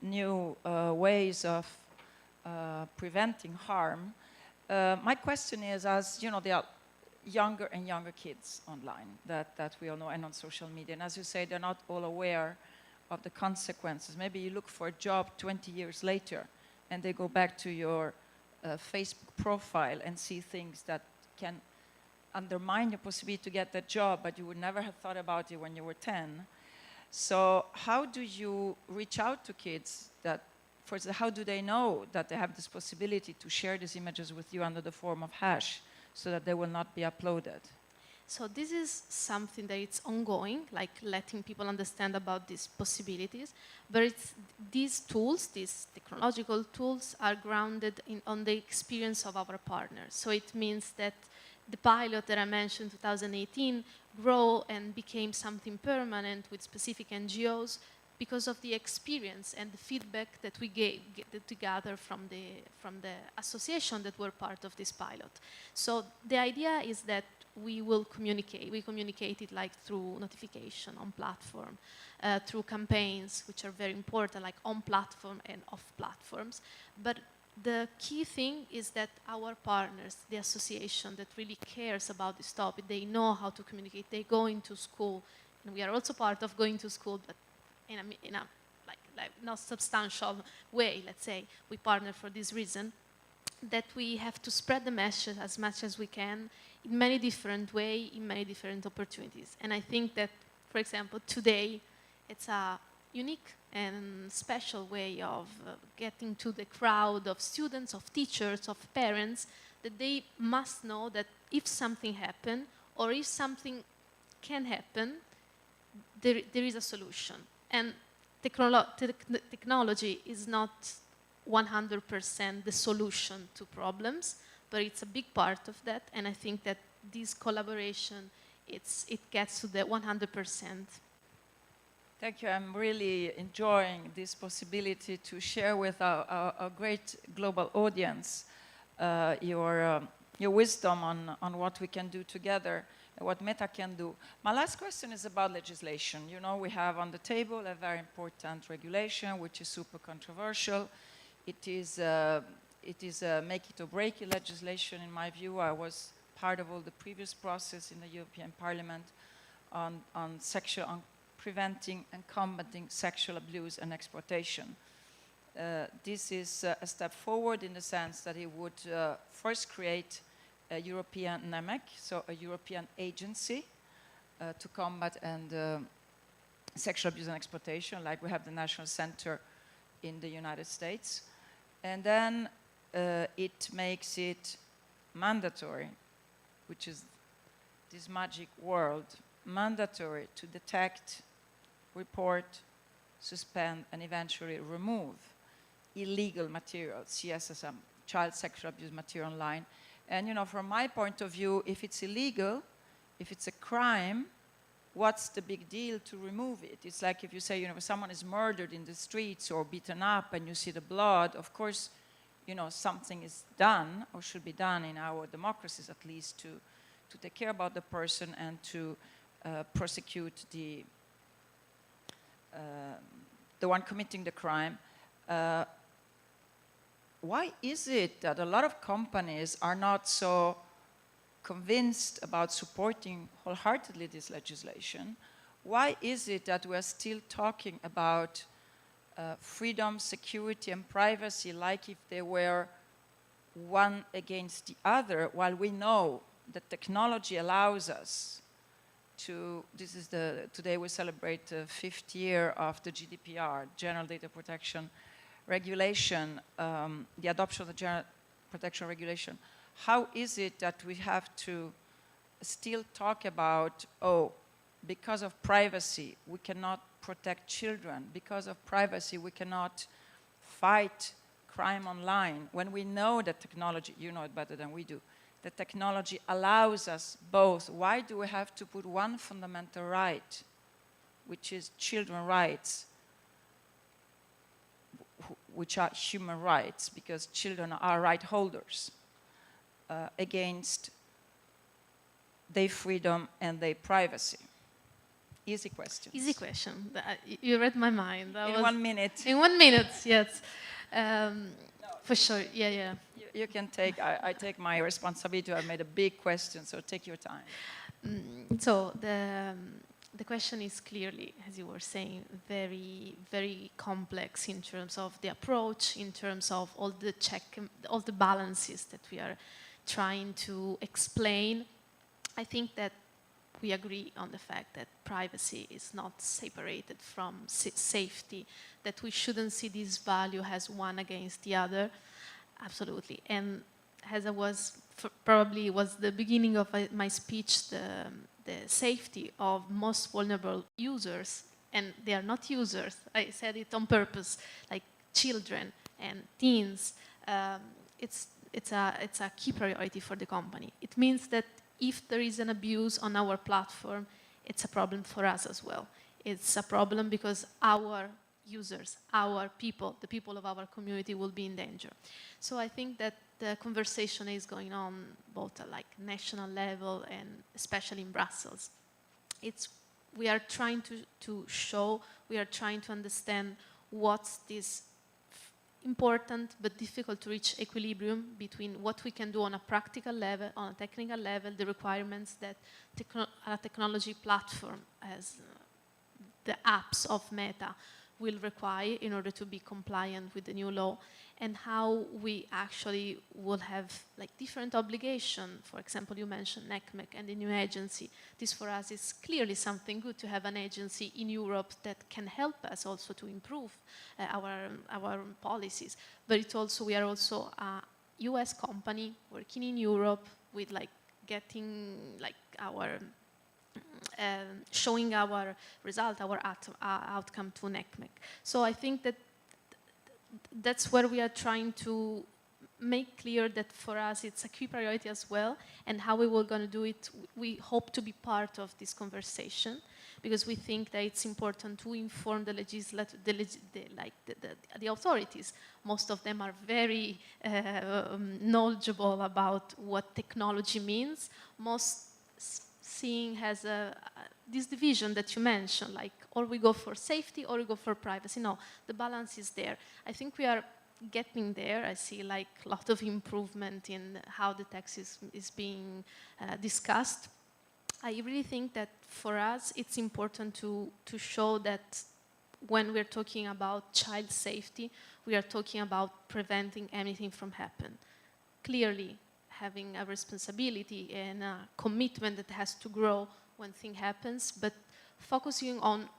new ways of preventing harm. My question is, as you know, there are younger and younger kids online that we all know, and on social media. And as you say, they're not all aware of the consequences. Maybe you look for a job 20 years later, and they go back to your Facebook profile and see things that can undermine your possibility to get that job, but you would never have thought about it when you were 10. So how do you reach out to kids how do they know that they have this possibility to share these images with you under the form of hash so that they will not be uploaded? So this is something that it's ongoing, like letting people understand about these possibilities. But these tools, these technological tools, are grounded on the experience of our partners. So it means that the pilot that I mentioned, 2018, grew and became something permanent with specific NGOs because of the experience and the feedback that we gather from the association that were part of this pilot. So the idea is that we will communicate. We communicate it like through notification on platform, through campaigns, which are very important, like on platform and off platforms. But the key thing is that our partners, the association that really cares about this topic, they know how to communicate. They go into school, and we are also part of going to school, but in a not substantial way, let's say. We partner for this reason, that we have to spread the message as much as we can in many different ways, in many different opportunities. And I think that, for example, today, it's a unique and special way of getting to the crowd of students, of teachers, of parents, that they must know that if something happens or if something can happen, there is a solution. And technology is not 100% the solution to problems, but it's a big part of that. And I think that this collaboration, it gets to the 100%. Thank you. I'm really enjoying this possibility to share with our great global audience your wisdom on what we can do together. what Meta can do. My last question is about legislation. You know, we have on the table a very important regulation, which is super controversial. It is make it or break it legislation, in my view. I was part of all the previous process in the European Parliament on preventing and combating sexual abuse and exploitation. This is a step forward in the sense that it would first create a European NEMEC, so a European agency to combat sexual abuse and exploitation, like we have the National Center in the United States. And then it makes it mandatory, which is this magic word, mandatory to detect, report, suspend, and eventually remove illegal material, CSSM, child sexual abuse material online. And you know, from my point of view, if it's illegal, if it's a crime, what's the big deal to remove it? It's like if you say, you know, if someone is murdered in the streets or beaten up and you see the blood, of course, you know, something is done or should be done in our democracies at least to take care about the person and to prosecute the one committing the crime. Why is it that a lot of companies are not so convinced about supporting wholeheartedly this legislation? Why is it that we are still talking about freedom, security, and privacy like if they were one against the other, while we know that technology allows us to, today we celebrate the 5th year of the GDPR, General Data Protection Regulation, the adoption of the General Protection Regulation. How is it that we have to still talk about, oh, because of privacy, we cannot protect children. Because of privacy, we cannot fight crime online, when we know that technology, you know it better than we do, that technology allows us both. Why do we have to put one fundamental right, which is children's rights, which are human rights, because children are right holders, against their freedom and their privacy? Easy question. Easy question. You read my mind. In 1 minute. In 1 minute, yes. For sure, yeah. You can take, I take my responsibility. I made a big question, so take your time. So the question is clearly, as you were saying, very, very complex in terms of the approach, in terms of all the balances that we are trying to explain. I think that we agree on the fact that privacy is not separated from safety, that we shouldn't see this value as one against the other. Absolutely. And as I was, probably was the beginning of my speech, the safety of most vulnerable users, and they are not users, I said it on purpose, like children and teens, it's a key priority for the company. It means that if there is an abuse on our platform, it's a problem for us as well. It's a problem because our users, our people, the people of our community will be in danger. So I think that the conversation is going on both at like national level and especially in Brussels. We are trying to show, we are trying to understand what's this important but difficult to reach equilibrium between what we can do on a practical level, on a technical level, the requirements that a technology platform as the apps of Meta will require in order to be compliant with the new law, and how we actually will have like different obligations. For example, you mentioned NECMEC and the new agency. This for us is clearly something good to have an agency in Europe that can help us also to improve our policies. But it's also, we are also a US company working in Europe with like getting like our showing our result, our outcome to NECMEC. So I think that that's where we are trying to make clear that for us it's a key priority as well, and how we were going to do it. We hope to be part of this conversation because we think that it's important to inform the authorities. Most of them are very knowledgeable about what technology means. Most seeing as this division that you mentioned, like or we go for safety or we go for privacy. No, the balance is there. I think we are getting there. I see like a lot of improvement in how the text is being discussed. I really think that for us it's important to show that when we're talking about child safety, we are talking about preventing anything from happening. Clearly, having a responsibility and a commitment that has to grow when thing happens, but focusing on,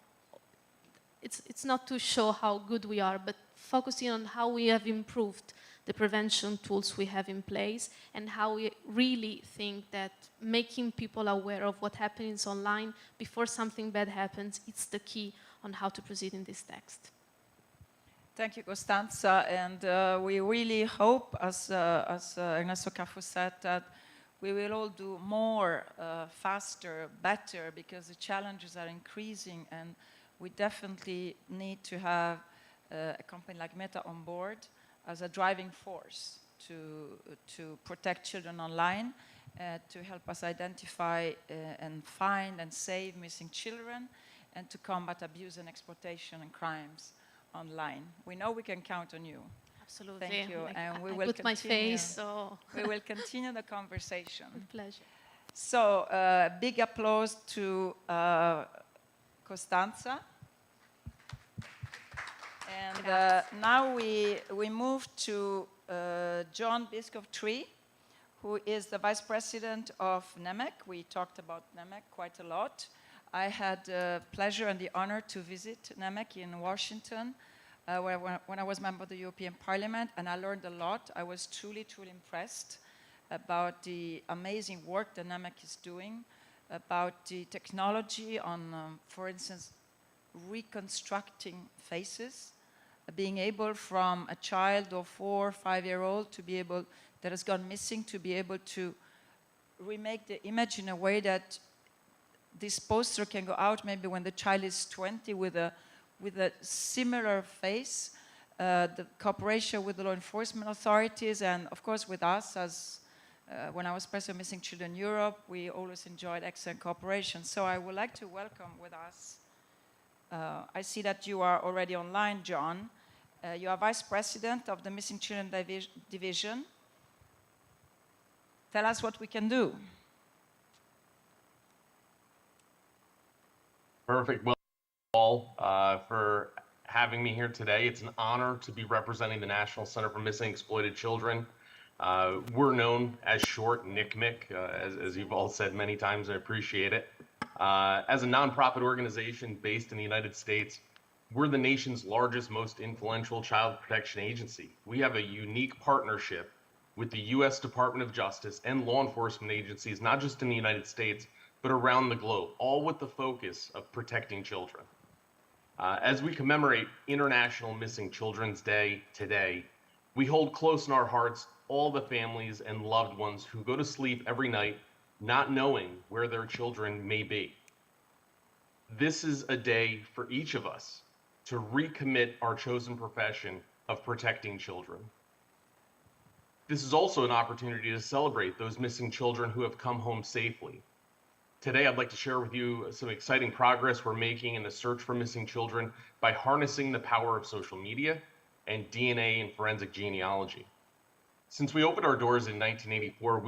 it's not to show how good we are, but focusing on how we have improved the prevention tools we have in place and how we really think that making people aware of what happens online before something bad happens, it's the key on how to proceed in this text. Thank you, Costanza, and we really hope, as Ernesto Cafu said, that we will all do more, faster, better, because the challenges are increasing, and we definitely need to have a company like Meta on board as a driving force to protect children online, to help us identify and find and save missing children, and to combat abuse and exploitation and crimes online. We know we can count on you. Absolutely. Thank you, Like and we I will put continue. my face, so We will continue the conversation. with pleasure. So, big applause to Costanza. And now we move to John Biscoff-Tree, who is the Vice President of NEMEC. We talked about NEMEC quite a lot. I had the pleasure and the honor to visit NEMEC in Washington when I was member of the European Parliament, and I learned a lot. I was truly, truly impressed about the amazing work that NEMEC is doing, about the technology on, for instance, reconstructing faces, being able from a child or 4 or 5 year old to be able, that has gone missing, to be able to remake the image in a way that this poster can go out maybe when the child is 20 with a similar face. The cooperation with the law enforcement authorities and of course with us as when I was President of Missing Children Europe, we always enjoyed excellent cooperation. So I would like to welcome with us, I see that you are already online, John. You are Vice President of the Missing Children Division. Tell us what we can do. Perfect. Well, all for having me here today. It's an honor to be representing the National Center for Missing Exploited Children. We're known as short NCMEC, as you've all said many times. I appreciate it. As a nonprofit organization based in the United States, we're the nation's largest, most influential child protection agency. We have a unique partnership with the U.S. Department of Justice and law enforcement agencies, not just in the United States, but around the globe, all with the focus of protecting children. As we commemorate International Missing Children's Day today, we hold close in our hearts all the families and loved ones who go to sleep every night not knowing where their children may be. This is a day for each of us to recommit our chosen profession of protecting children. This is also an opportunity to celebrate those missing children who have come home safely. Today, I'd like to share with you some exciting progress we're making in the search for missing children by harnessing the power of social media and DNA and forensic genealogy. Since we opened our doors in 1984,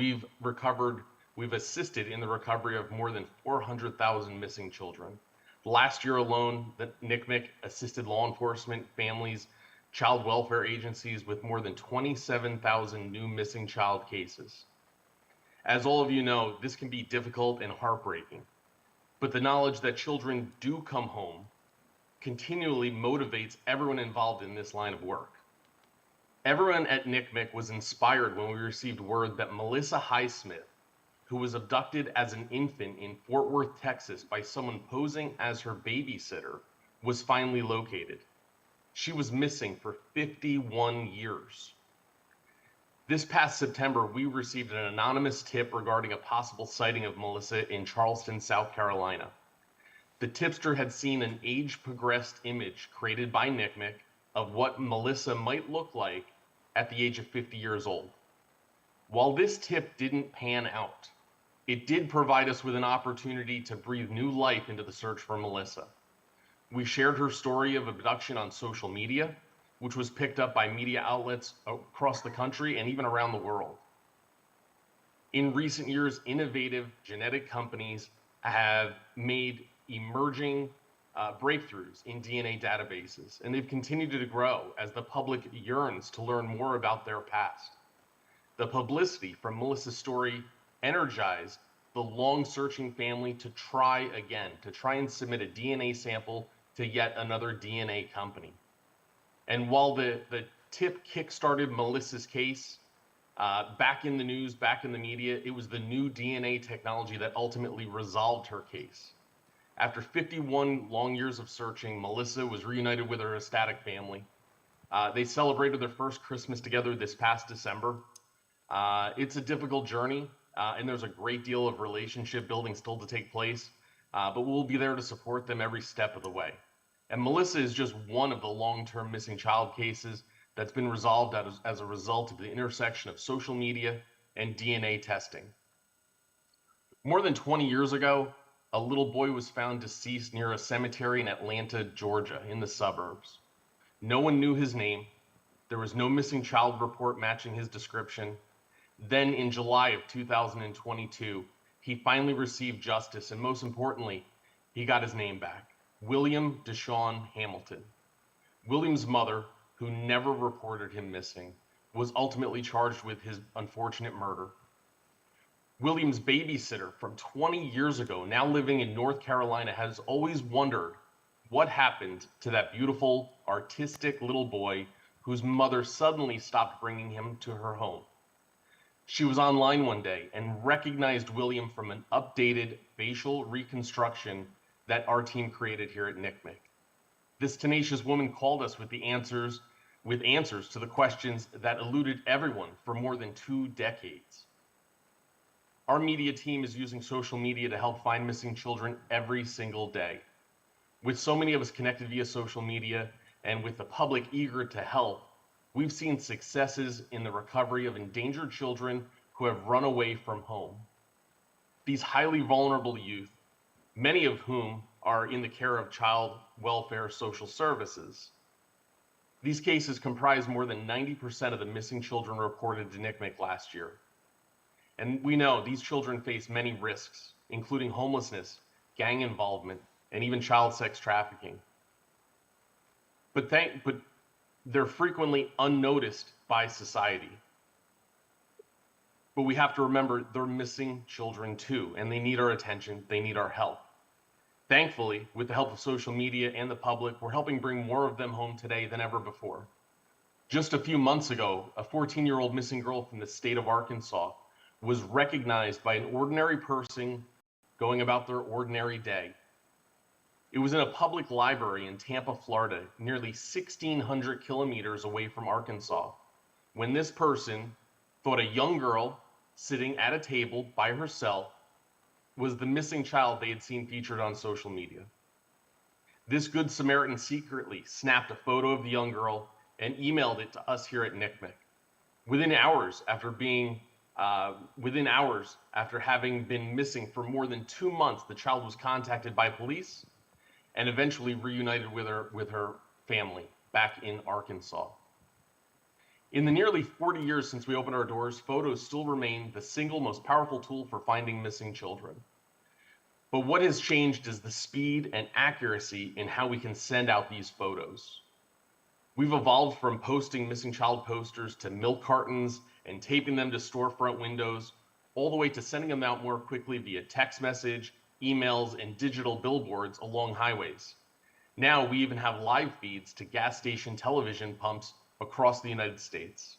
we've assisted in the recovery of more than 400,000 missing children. Last year alone, the NCMEC assisted law enforcement, families, child welfare agencies with more than 27,000 new missing child cases. As all of you know, this can be difficult and heartbreaking, but the knowledge that children do come home continually motivates everyone involved in this line of work. Everyone at NCMEC was inspired when we received word that Melissa Highsmith, who was abducted as an infant in Fort Worth, Texas by someone posing as her babysitter, was finally located. She was missing for 51 years. This past September, we received an anonymous tip regarding a possible sighting of Melissa in Charleston, South Carolina. The tipster had seen an age-progressed image created by NCMEC of what Melissa might look like at the age of 50 years old. While this tip didn't pan out, it did provide us with an opportunity to breathe new life into the search for Melissa. We shared her story of abduction on social media, which was picked up by media outlets across the country and even around the world. In recent years, innovative genetic companies have made emerging breakthroughs in DNA databases, and they've continued to grow as the public yearns to learn more about their past. The publicity from Melissa's story energized the long-searching family to try again, to try and submit a DNA sample to yet another DNA company. And while the tip kickstarted Melissa's case, back in the news, back in the media, it was the new DNA technology that ultimately resolved her case. After 51 long years of searching, Melissa was reunited with her ecstatic family. They celebrated their first Christmas together this past December. It's a difficult journey, and there's a great deal of relationship building still to take place, but we'll be there to support them every step of the way. And Melissa is just one of the long-term missing child cases that's been resolved as a result of the intersection of social media and DNA testing. More than 20 years ago, a little boy was found deceased near a cemetery in Atlanta, Georgia, in the suburbs. No one knew his name. There was no missing child report matching his description. Then in July of 2022, he finally received justice, and most importantly, he got his name back. William Deshaun Hamilton. William's mother, who never reported him missing, was ultimately charged with his unfortunate murder. William's babysitter from 20 years ago, now living in North Carolina, has always wondered what happened to that beautiful, artistic little boy whose mother suddenly stopped bringing him to her home. She was online one day and recognized William from an updated facial reconstruction that our team created here at NCMEC. This tenacious woman called us with answers to the questions that eluded everyone for more than 2 decades. Our media team is using social media to help find missing children every single day. With so many of us connected via social media and with the public eager to help, we've seen successes in the recovery of endangered children who have run away from home. These highly vulnerable youth, many of whom are in the care of child welfare social services. These cases comprise more than 90% of the missing children reported to NCMEC last year. And we know these children face many risks, including homelessness, gang involvement, and even child sex trafficking. But they're frequently unnoticed by society. But we have to remember they're missing children too, and they need our attention, they need our help. Thankfully, with the help of social media and the public, we're helping bring more of them home today than ever before. Just a few months ago, a 14-year-old missing girl from the state of Arkansas was recognized by an ordinary person going about their ordinary day. It was in a public library in Tampa, Florida, nearly 1,600 kilometers away from Arkansas, when this person thought a young girl sitting at a table by herself was the missing child they had seen featured on social media. This Good Samaritan secretly snapped a photo of the young girl and emailed it to us here at NCMEC. Within hours after having been missing for more than 2 months, the child was contacted by police and eventually reunited with her family back in Arkansas. In the nearly 40 years since we opened our doors, photos still remain the single most powerful tool for finding missing children. But what has changed is the speed and accuracy in how we can send out these photos. We've evolved from posting missing child posters to milk cartons and taping them to storefront windows, all the way to sending them out more quickly via text message, emails, and digital billboards along highways. Now we even have live feeds to gas station television pumps across the United States.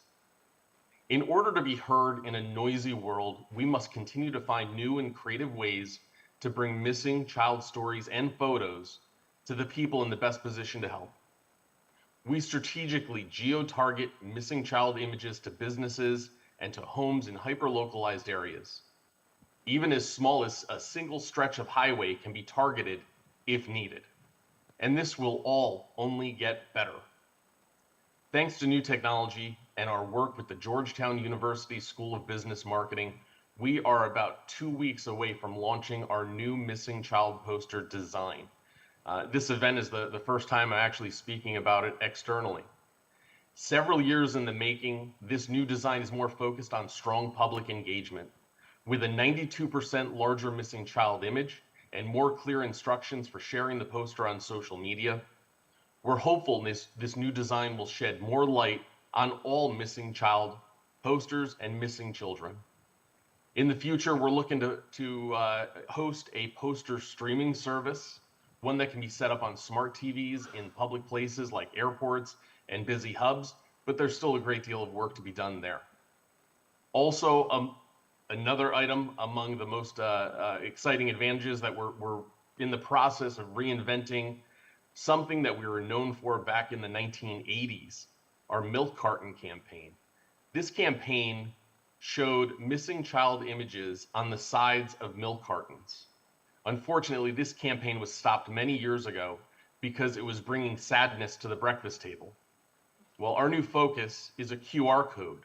In order to be heard in a noisy world, we must continue to find new and creative ways to bring missing child stories and photos to the people in the best position to help. We strategically geo-target missing child images to businesses and to homes in hyper-localized areas. Even as small as a single stretch of highway can be targeted if needed. And this will all only get better. Thanks to new technology and our work with the Georgetown University School of Business Marketing, we are about 2 weeks away from launching our new missing child poster design. This event is the first time I'm actually speaking about it externally. Several years in the making, this new design is more focused on strong public engagement. With a 92% larger missing child image and more clear instructions for sharing the poster on social media, we're hopeful this new design will shed more light on all missing child posters and missing children. In the future, we're looking to host a poster streaming service, one that can be set up on smart TVs in public places like airports and busy hubs, but there's still a great deal of work to be done there. Also, another item among the most exciting advantages that we're in the process of reinventing something that we were known for back in the 1980s, our milk carton campaign. This campaign showed missing child images on the sides of milk cartons. Unfortunately, this campaign was stopped many years ago because it was bringing sadness to the breakfast table. Well, our new focus is a QR code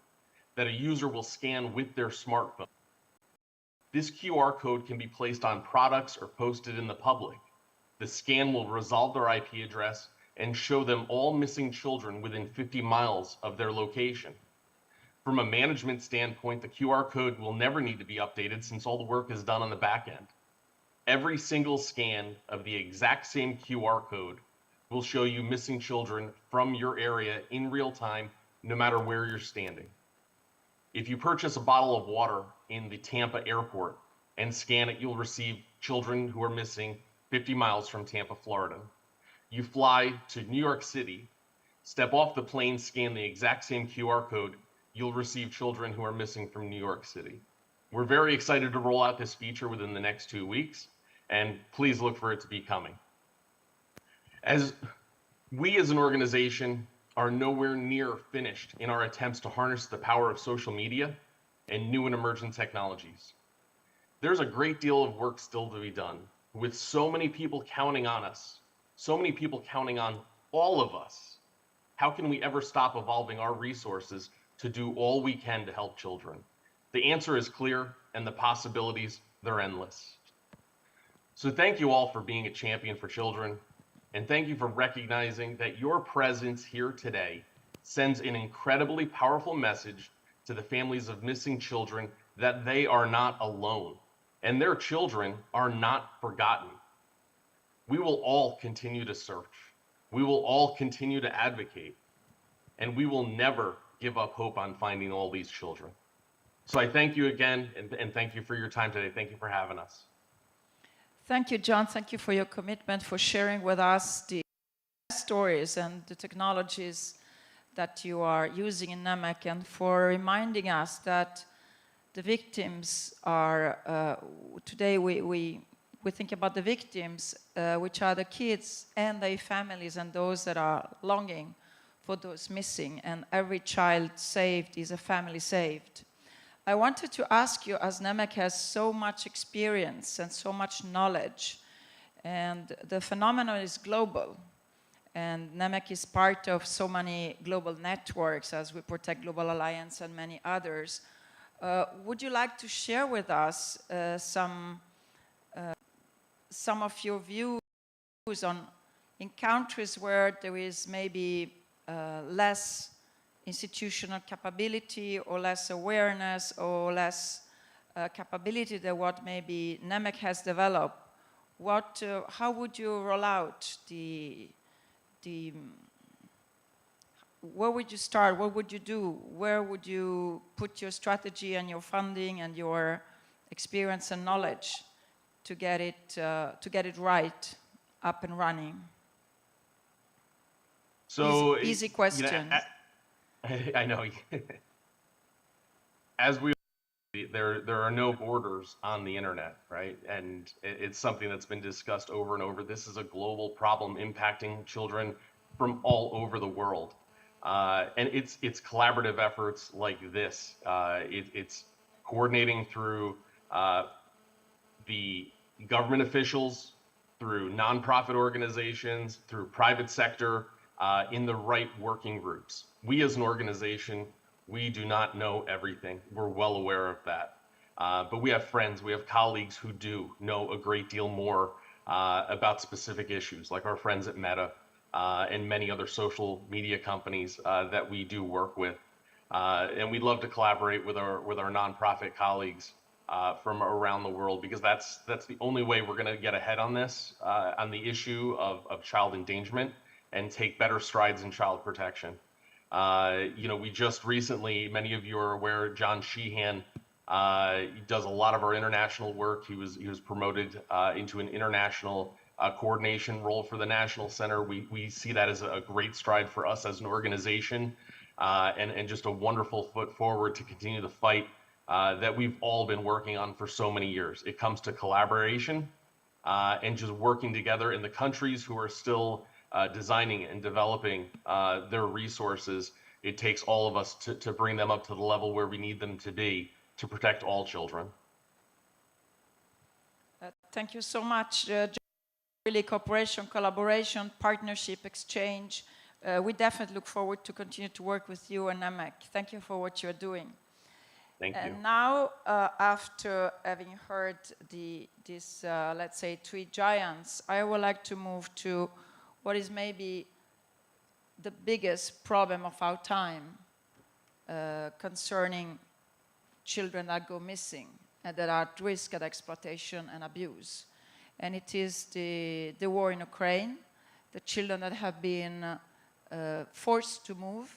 that a user will scan with their smartphone. This QR code can be placed on products or posted in the public. The scan will resolve their IP address and show them all missing children within 50 miles of their location. From a management standpoint, the QR code will never need to be updated since all the work is done on the back end. Every single scan of the exact same QR code will show you missing children from your area in real time, no matter where you're standing. If you purchase a bottle of water in the Tampa airport and scan it, you'll receive children who are missing 50 miles from Tampa, Florida. You fly to New York City, step off the plane, scan the exact same QR code, you'll receive children who are missing from New York City. We're very excited to roll out this feature within the next 2 weeks, and please look for it to be coming. As we as an organization are nowhere near finished in our attempts to harness the power of social media and new and emerging technologies. There's a great deal of work still to be done, with so many people counting on us, so many people counting on all of us. How can we ever stop evolving our resources to do all we can to help children? The answer is clear, and the possibilities, they're endless. So thank you all for being a champion for children, and thank you for recognizing that your presence here today sends an incredibly powerful message to the families of missing children that they are not alone, and their children are not forgotten. We will all continue to search. We will all continue to advocate, and we will never give up hope on finding all these children. So I thank you again, and thank you for your time today. Thank you for having us. Thank you, John. Thank you for your commitment, for sharing with us the stories and the technologies that you are using in NEMEC, and for reminding us that the victims are, today we think about the victims, which are the kids and their families and those that are longing for those missing, and every child saved is a family saved. I wanted to ask you, as NEMEC has so much experience and so much knowledge, and the phenomenon is global, and NEMEC is part of so many global networks as we Protect Global Alliance and many others. Would you like to share with us some of your views on, in countries where there is maybe less institutional capability or less awareness or less capability than what maybe NEMEC has developed, how would you roll out where would you start? What would you do? Where would you put your strategy and your funding and your experience and knowledge to get it right, up and running? So easy question. I know. As we, there are no borders on the internet, right? And it's something that's been discussed over and over. This is a global problem impacting children from all over the world. And it's collaborative efforts like this. It's coordinating through the government officials, through nonprofit organizations, through private sector, in the right working groups. We as an organization, we do not know everything. We're well aware of that. But we have friends, we have colleagues who do know a great deal more about specific issues, like our friends at Meta and many other social media companies that we do work with. And we'd love to collaborate with our nonprofit colleagues from around the world, because that's the only way we're going to get ahead on this, on the issue of child endangerment, and take better strides in child protection. We just recently, many of you are aware, John Sheehan does a lot of our international work. He was promoted into an international coordination role for the National Center. We see that as a great stride for us as an organization, and just a wonderful foot forward to continue the fight that we've all been working on for so many years. It comes to collaboration and just working together in the countries who are still designing and developing their resources. It takes all of us to bring them up to the level where we need them to be to protect all children. Thank you so much. Really, cooperation, collaboration, partnership, exchange. We definitely look forward to continue to work with you and NAMEC. Thank you for what you're doing. Thank you. And now, after having heard these, let's say, three giants, I would like to move to what is maybe the biggest problem of our time concerning children that go missing and that are at risk of exploitation and abuse. And it is the war in Ukraine, the children that have been forced to move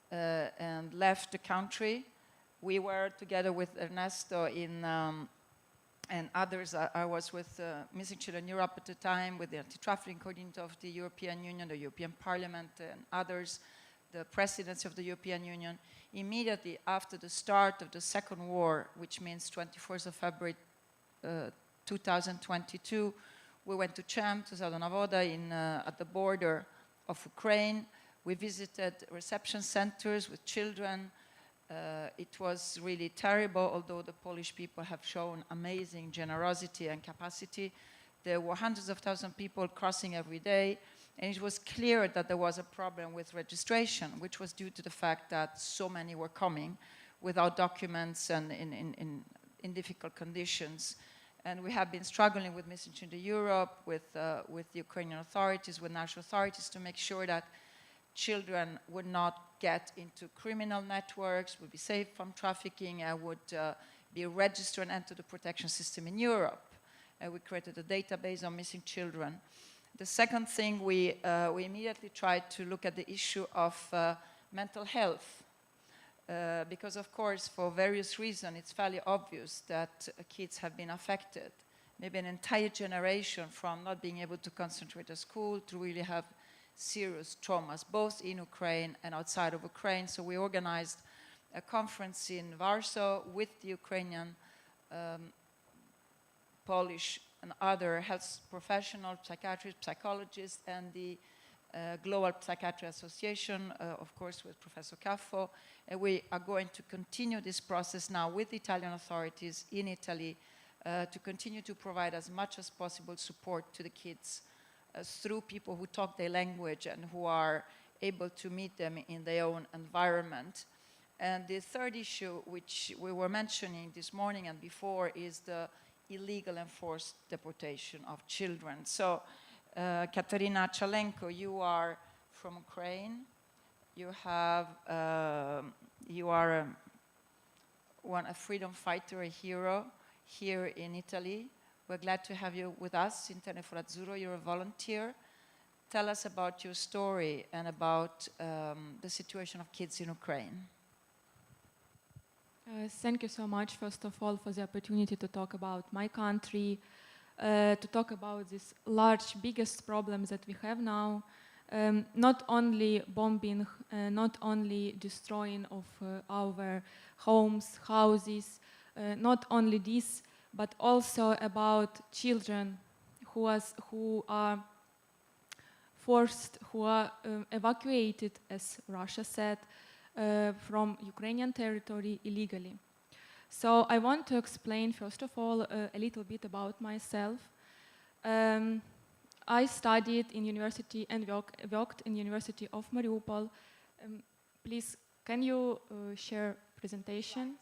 and left the country. We were together with Ernesto and others. I was with Missing Children Europe at the time, with the anti-trafficking coordinator of the European Union, the European Parliament, and others, the presidency of the European Union. Immediately after the start of the Second War, which means 24th of February 2022, we went to Chem, to Zadonavoda, at the border of Ukraine. We visited reception centers with children. It was really terrible, although the Polish people have shown amazing generosity and capacity. There were hundreds of thousands of people crossing every day, and it was clear that there was a problem with registration, which was due to the fact that so many were coming without documents and in difficult conditions. And we have been struggling with Missing Children Europe, with the Ukrainian authorities, with national authorities, to make sure that children would not get into criminal networks, would be safe from trafficking, and would be registered and enter the protection system in Europe. We created a database on missing children. The second thing, we immediately tried to look at the issue of mental health. Because, of course, for various reasons, it's fairly obvious that kids have been affected. Maybe an entire generation, from not being able to concentrate at school to really have serious traumas, both in Ukraine and outside of Ukraine. So we organized a conference in Warsaw with the Ukrainian, Polish, and other health professionals, psychiatrists, psychologists, and the Global Psychiatry Association, of course, with Professor Caffo. And we are going to continue this process now with the Italian authorities in Italy to continue to provide as much as possible support to the kids through people who talk their language and who are able to meet them in their own environment. And the third issue, which we were mentioning this morning and before, is the illegal enforced deportation of children. So, Katerina Chalenko, you are from Ukraine. You are a freedom fighter, a hero here in Italy. We're glad to have you with us in Tenere for Azzurro. You're a volunteer. Tell us about your story and about the situation of kids in Ukraine. Thank you so much, first of all, for the opportunity to talk about my country, to talk about this biggest problem that we have now. Not only bombing, not only destroying of our homes, houses, not only this, but also about children who are forced, who are evacuated, as Russia said, from Ukrainian territory illegally. So I want to explain, first of all, a little bit about myself. I studied in university and worked in University of Mariupol. Please, can you share presentation?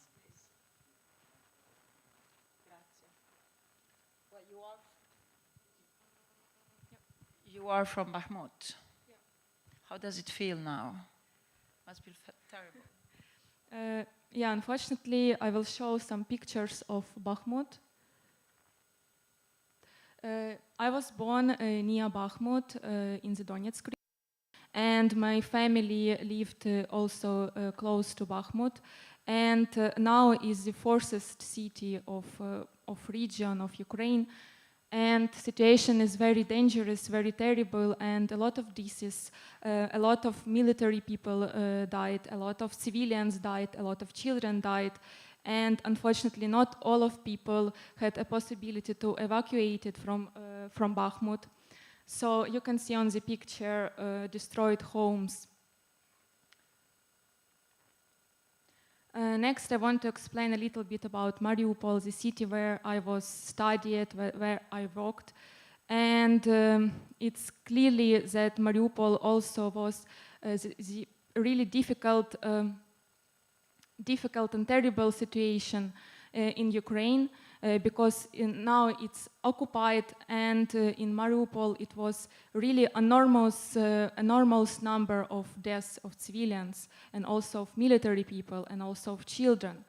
You are from Bakhmut. Yeah. How does it feel now? Must be terrible. Yeah, unfortunately, I will show some pictures of Bakhmut. I was born near Bakhmut in the Donetsk region, and my family lived also close to Bakhmut. And now is the fourth city of region of Ukraine. And situation is very dangerous, very terrible, and a lot of disease, a lot of military people died, a lot of civilians died, a lot of children died, and unfortunately not all of people had a possibility to evacuate it from Bakhmut. So you can see on the picture destroyed homes. Next, I want to explain a little bit about Mariupol, the city where I was studied, where I worked. And it's clearly that Mariupol also was the really difficult and terrible situation in Ukraine because now it's occupied, and in Mariupol it was really enormous number of deaths of civilians and also of military people and also of children.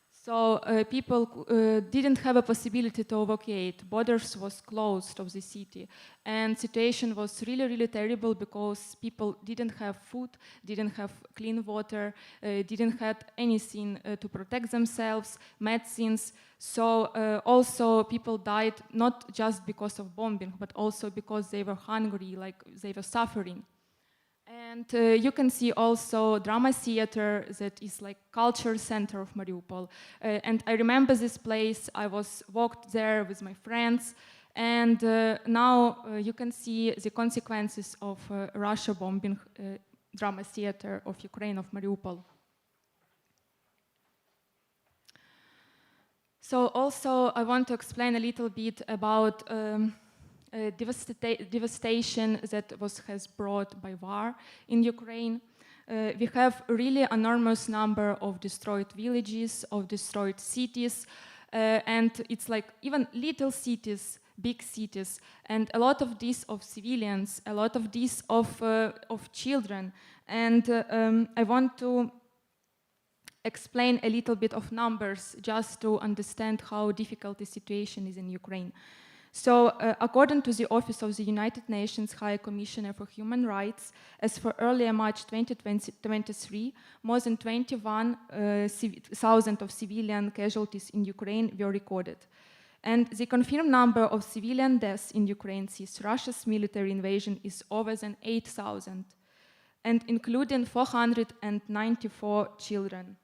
So people didn't have a possibility to evacuate. Borders was closed of the city, and situation was really, really terrible because people didn't have food, didn't have clean water, didn't have anything to protect themselves, medicines. So also people died not just because of bombing, but also because they were hungry, like they were suffering. And you can see also drama theater that is like culture center of Mariupol. And I remember this place. I walked there with my friends. And now you can see the consequences of Russia bombing drama theater of Ukraine, of Mariupol. So also I want to explain a little bit about devastation that has brought by war in Ukraine. We have really enormous number of destroyed villages, of destroyed cities, and it's like even little cities, big cities, and a lot of these of civilians, a lot of these of children. And I want to explain a little bit of numbers just to understand how difficult the situation is in Ukraine. So, according to the Office of the United Nations High Commissioner for Human Rights, as for earlier March 2023, more than 21,000 of civilian casualties in Ukraine were recorded. And the confirmed number of civilian deaths in Ukraine since Russia's military invasion is over than 8,000, and including 494 children.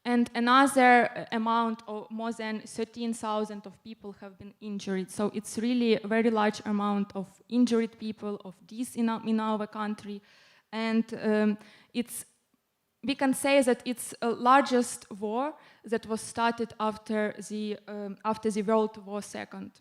And another amount of more than 13,000 of people have been injured. So it's really a very large amount of injured people, of this in our country. And we can say that it's the largest war that was started after the World War II.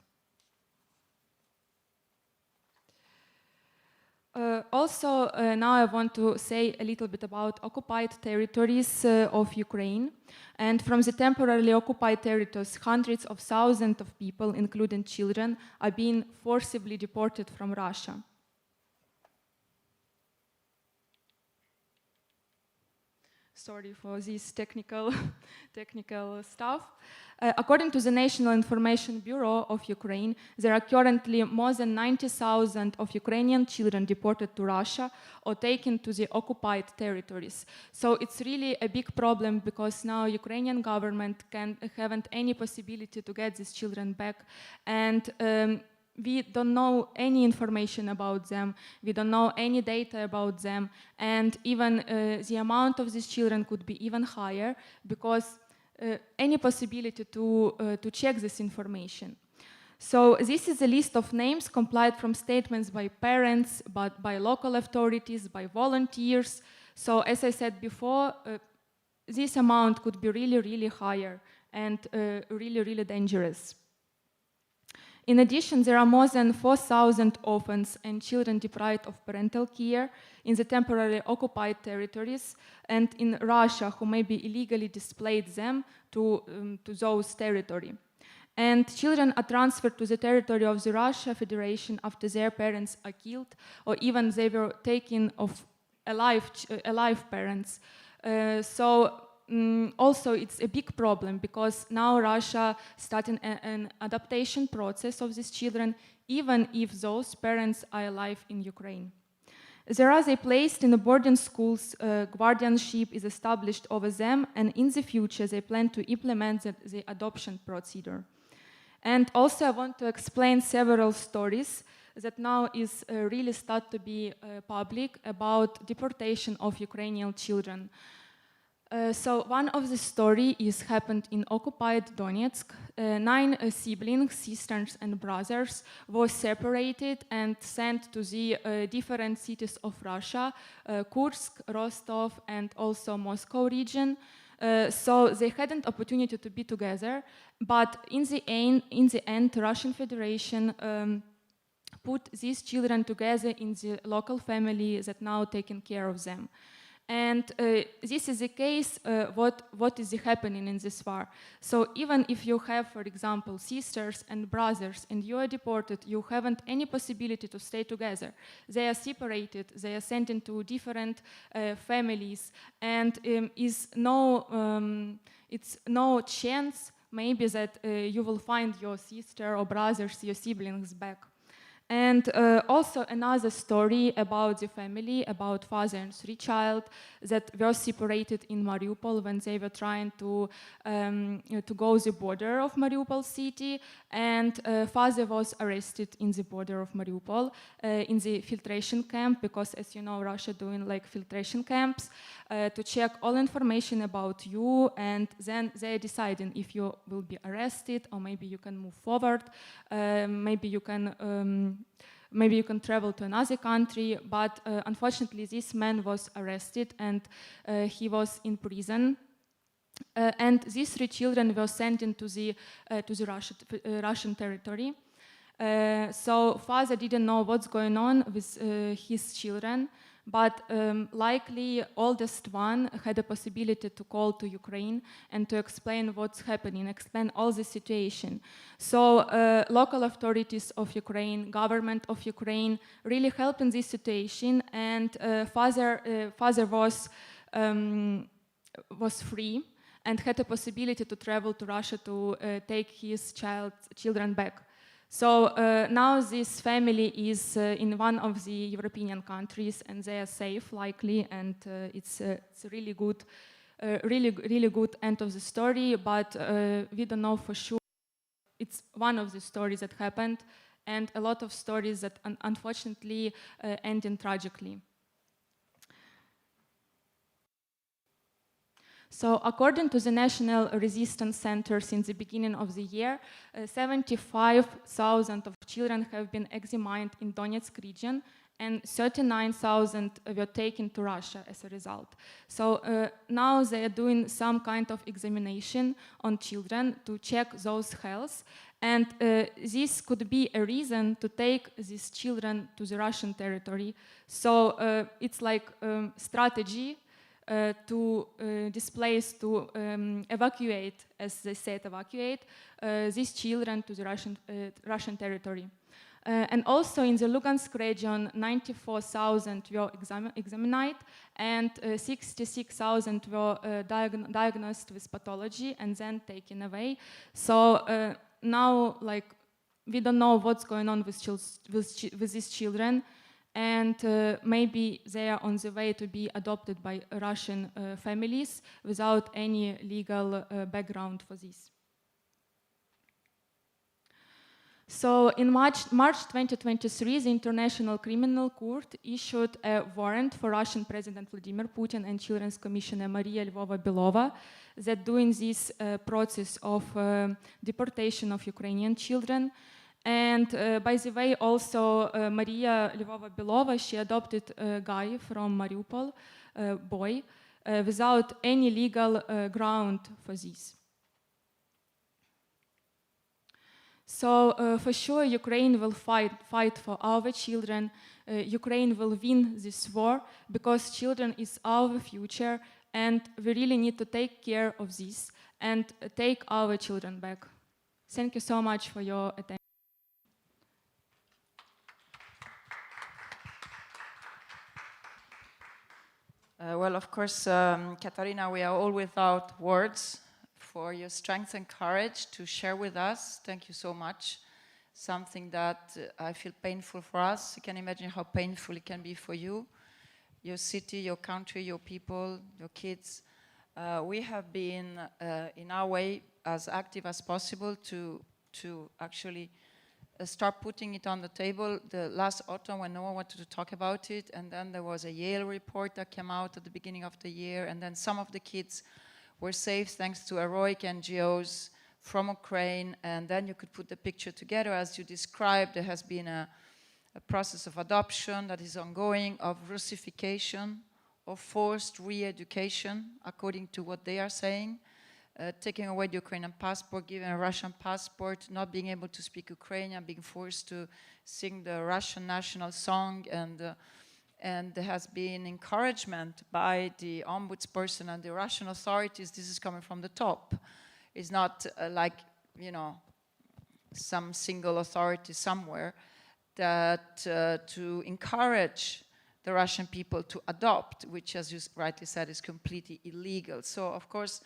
Also, now I want to say a little bit about occupied territories of Ukraine. And from the temporarily occupied territories, hundreds of thousands of people, including children, are being forcibly deported from Russia. Sorry for this technical stuff. According to the National Information Bureau of Ukraine, there are currently more than 90,000 of Ukrainian children deported to Russia or taken to the occupied territories. So it's really a big problem because now Ukrainian government haven't any possibility to get these children back, and we don't know any information about them, we don't know any data about them, and even the amount of these children could be even higher because any possibility to check this information. So this is a list of names compiled from statements by parents, but by local authorities, by volunteers. So as I said before, this amount could be really, really higher and really, really dangerous. In addition, there are more than 4,000 orphans and children deprived of parental care in the temporarily occupied territories and in Russia who may be illegally displaced them to those territories. And children are transferred to the territory of the Russia Federation after their parents are killed, or even they were taken of alive parents. Also it's a big problem because now Russia starting an adaptation process of these children, even if those parents are alive in Ukraine. They are placed in the boarding schools, guardianship is established over them, and in the future they plan to implement the adoption procedure. And also I want to explain several stories that now is really start to be public about deportation of Ukrainian children. So one of the story is happened in occupied Donetsk. 9 siblings, sisters and brothers were separated and sent to the different cities of Russia, Kursk, Rostov and also Moscow region. So they had an opportunity to be together, but in the end, Russian Federation put these children together in the local family that now taking care of them. And this is the case, what is happening in this war. So even if you have, for example, sisters and brothers and you are deported, you haven't any possibility to stay together. They are separated, they are sent into different families, and it's no chance maybe that you will find your sister or brothers, your siblings back. And also another story about the family, about father and 3 children that were separated in Mariupol when they were trying to go the border of Mariupol city, and father was arrested in the border of Mariupol in the filtration camp, because as you know, Russia doing like filtration camps to check all information about you, and then they're deciding if you will be arrested or maybe you can move forward, maybe you can travel to another country, but unfortunately this man was arrested and he was in prison. And these 3 children were sent into the Russian territory. So father didn't know what's going on with his children, but likely oldest one had a possibility to call to Ukraine and to explain what's happening, explain all the situation. So local authorities of Ukraine, government of Ukraine really helped in this situation, and father was free and had a possibility to travel to Russia to take his children back. So now this family is in one of the European countries, and they are safe, likely, and it's really good, really good end of the story. But we don't know for sure. It's one of the stories that happened, and a lot of stories that unfortunately ended tragically. So according to the National Resistance Center, since the beginning of the year, 75,000 of children have been examined in Donetsk region, and 39,000 were taken to Russia as a result. So now they are doing some kind of examination on children to check those health, and this could be a reason to take these children to the Russian territory. So it's like strategy to displace, to evacuate, as they said, these children to the Russian territory. And also in the Lugansk region, 94,000 were examined, and 66,000 were diagnosed with pathology and then taken away. So now, like, we don't know what's going on with these children, and maybe they are on the way to be adopted by Russian families without any legal background for this. So in March 2023, the International Criminal Court issued a warrant for Russian President Vladimir Putin and Children's Commissioner Maria Lvova-Belova that doing this process of deportation of Ukrainian children. And by the way, also Maria Lvova-Belova, she adopted a guy from Mariupol, a boy, without any legal ground for this. So for sure, Ukraine will fight for our children. Ukraine will win this war because children is our future, and we really need to take care of this and take our children back. Thank you so much for your attention. Well, of course, Katarina, we are all without words for your strength and courage to share with us. Thank you so much. Something that I feel painful for us. You can imagine how painful it can be for you, your city, your country, your people, your kids. We have been, in our way, as active as possible to actually start putting it on the table the last autumn when no one wanted to talk about it, and then there was a Yale report that came out at the beginning of the year, and then some of the kids were saved thanks to heroic NGOs from Ukraine, and then you could put the picture together. As you described, there has been a process of adoption that is ongoing, of Russification, of forced re-education, according to what they are saying. Taking away the Ukrainian passport, giving a Russian passport, not being able to speak Ukrainian, being forced to sing the Russian national song, and there has been encouragement by the ombudsperson and the Russian authorities. This is coming from the top. It's not like, you know, some single authority somewhere, that to encourage the Russian people to adopt, which, as you rightly said, is completely illegal. So, of course,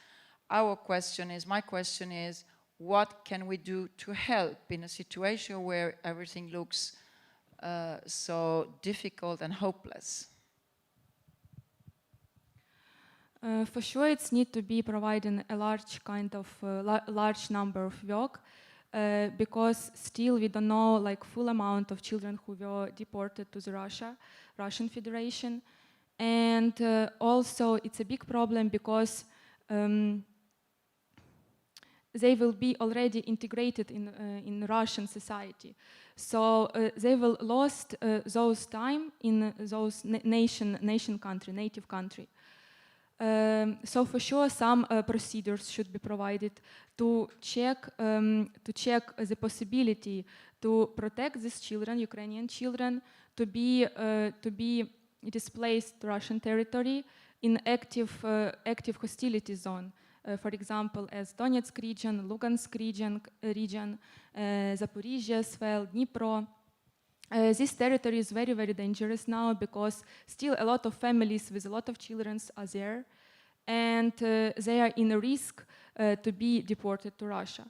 my question is, what can we do to help in a situation where everything looks so difficult and hopeless? For sure, it's need to be providing a large kind of large number of work, because still we don't know like full amount of children who were deported to the Russian Federation, and also it's a big problem because they will be already integrated in Russian society. So they will lost those time in those native country. So for sure, some procedures should be provided to check the possibility to protect these children, Ukrainian children, to be displaced to Russian territory in active hostility zone. For example, as Donetsk region, Lugansk region, Zaporizhia as well, Dnipro. This territory is very, very dangerous now because still a lot of families with a lot of children are there, and they are in a risk to be deported to Russia.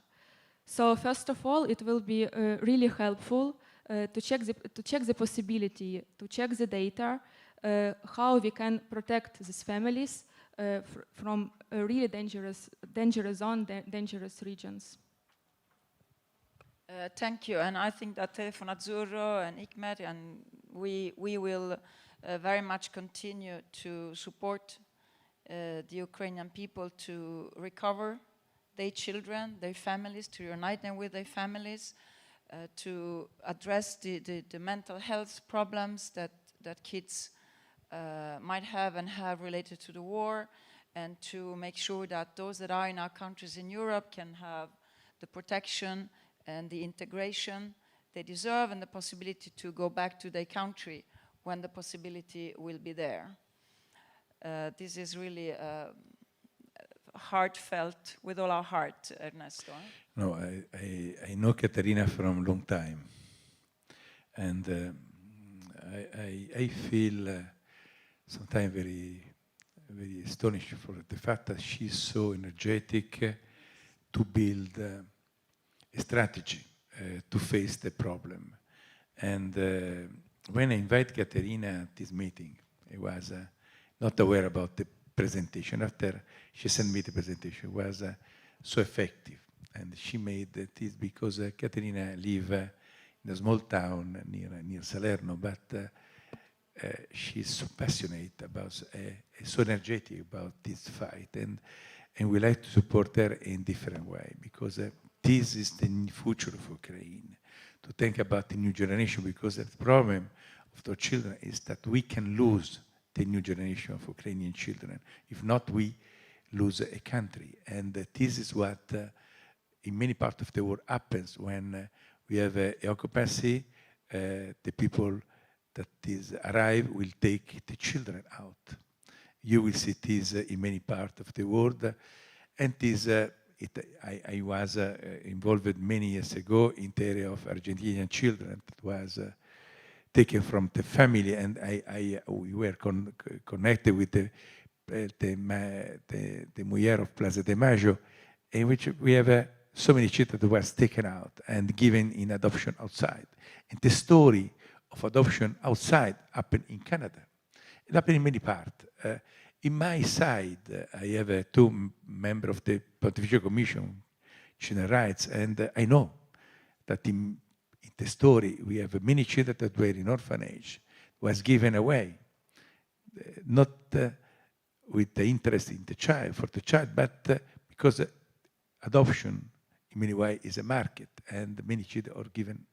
So first of all, it will be really helpful to check the possibility, to check the data, how we can protect these families from really dangerous zone, dangerous regions. Thank you, and I think that Telefono Azzurro and ICMET, and we will very much continue to support the Ukrainian people to recover their children, their families, to unite them with their families, to address the mental health problems that kids might have and have related to the war, and to make sure that those that are in our countries in Europe can have the protection and the integration they deserve, and the possibility to go back to their country when the possibility will be there. This is really heartfelt, with all our heart, Ernesto. No, I know Caterina from a long time, and I feel sometimes very, very astonished for the fact that she's so energetic to build a strategy to face the problem. And when I invite Caterina at this meeting, I was not aware about the presentation. After she sent me the presentation, it was so effective. And she made this because Caterina lives in a small town near Salerno, but she's so passionate about, so energetic about this fight. And we like to support her in different way, because this is the future of Ukraine, to think about the new generation, because the problem of the children is that we can lose the new generation of Ukrainian children. If not, we lose a country. And this is what in many parts of the world happens when we have a occupancy. The people that arrive will take the children out. You will see this in many parts of the world, and this I was involved many years ago in the area of Argentinian children that was taken from the family, and we were connected with the Mujer of Plaza de Maggio, in which we have so many children that was taken out and given in adoption outside. And the story of adoption outside happened in Canada. It happened in many parts. In my side, I have two members of the Pontifical Commission, Children's Rights, and I know that in the story we have many children that were in orphanage, was given away, not with the interest in the child, for the child, but because adoption in many ways is a market, and many children are given.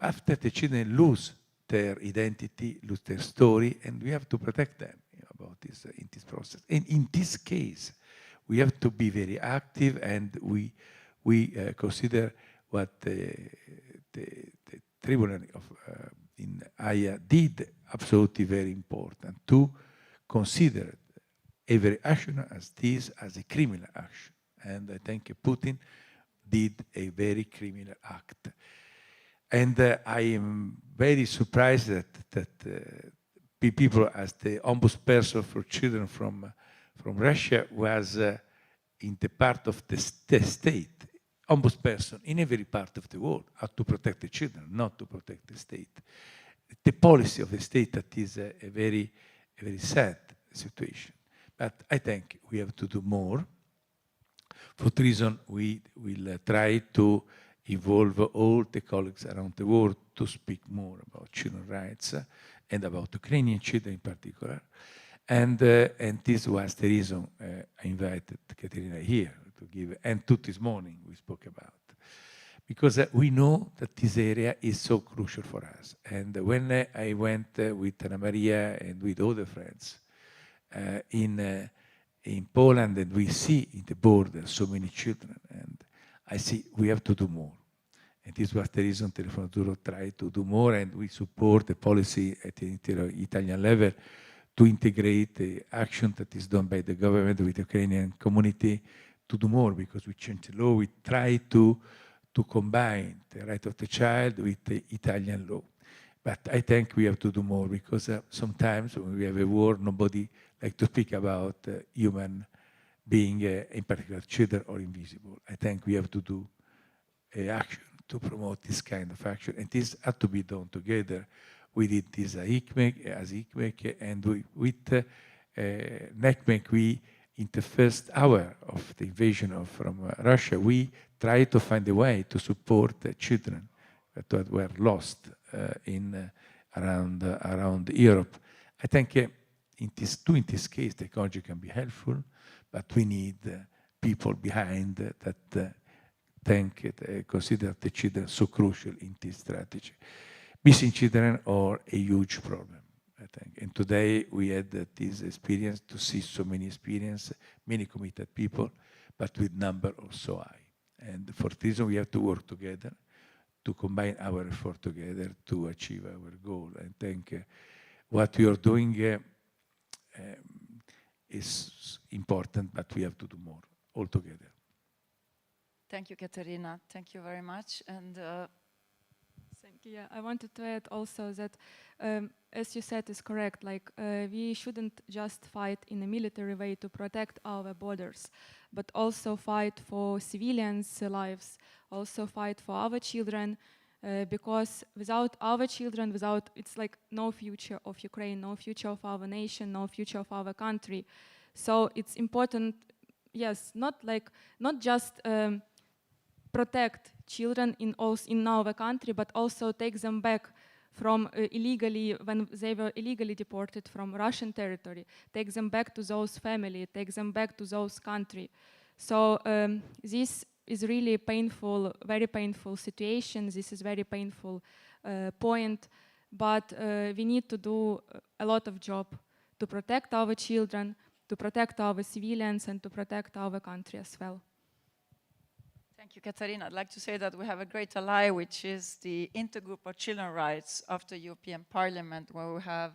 After the children lose their identity, lose their story, and we have to protect them about this in this process. And in this case, we have to be very active, and we consider what the tribunal in Haia did absolutely very important, to consider every action as this as a criminal action. And I think Putin did a very criminal act. And I am very surprised that people, as the ombudsperson for children from Russia, was in the part of the state, ombudsperson in every part of the world, how to protect the children, not to protect the state. The policy of the state that is a very sad situation. But I think we have to do more. For that reason, we will try to involve all the colleagues around the world to speak more about children's rights and about Ukrainian children in particular. And this was the reason I invited Caterina here to give, and this morning we spoke about. Because we know that this area is so crucial for us. And when I went with Anna Maria and with other friends in Poland, and we see in the border so many children, and I see we have to do more. And this was the reason Telefono Azzurro tried to do more, and we support the policy at the Italian level to integrate the action that is done by the government with the Ukrainian community to do more, because we change the law. We try to combine the right of the child with the Italian law. But I think we have to do more, because sometimes when we have a war, nobody likes to speak about human being, in particular children, or invisible. I think we have to do action to promote this kind of action, and this had to be done together. We did this as ICMEC, and with NECMEC, we, in the first hour of the invasion from Russia, we tried to find a way to support the children that were lost around Europe. I think in this case, technology can be helpful, but we need people behind that consider the children so crucial in this strategy. Missing children are a huge problem, I think. And today we had this experience to see so many many committed people, but with number also high. And for this reason, we have to work together to combine our effort together to achieve our goal. I think what we are doing is important, but we have to do more all together. Thank you, Caterina. Thank you very much. And thank you. Yeah, I wanted to add also that, as you said, is correct. Like we shouldn't just fight in a military way to protect our borders, but also fight for civilians' lives. Also fight for our children, because without our children, it's like no future of Ukraine, no future of our nation, no future of our country. So it's important, yes, not just protect children in our country, but also take them back from when they were illegally deported from Russian territory, take them back to those family, take them back to those country. So this is really painful, very painful situation. This is very painful point, but we need to do a lot of job to protect our children, to protect our civilians, and to protect our country as well. thank you, Caterina. I'd like to say that we have a great ally, which is the Intergroup of Children's Rights of the European Parliament, where we have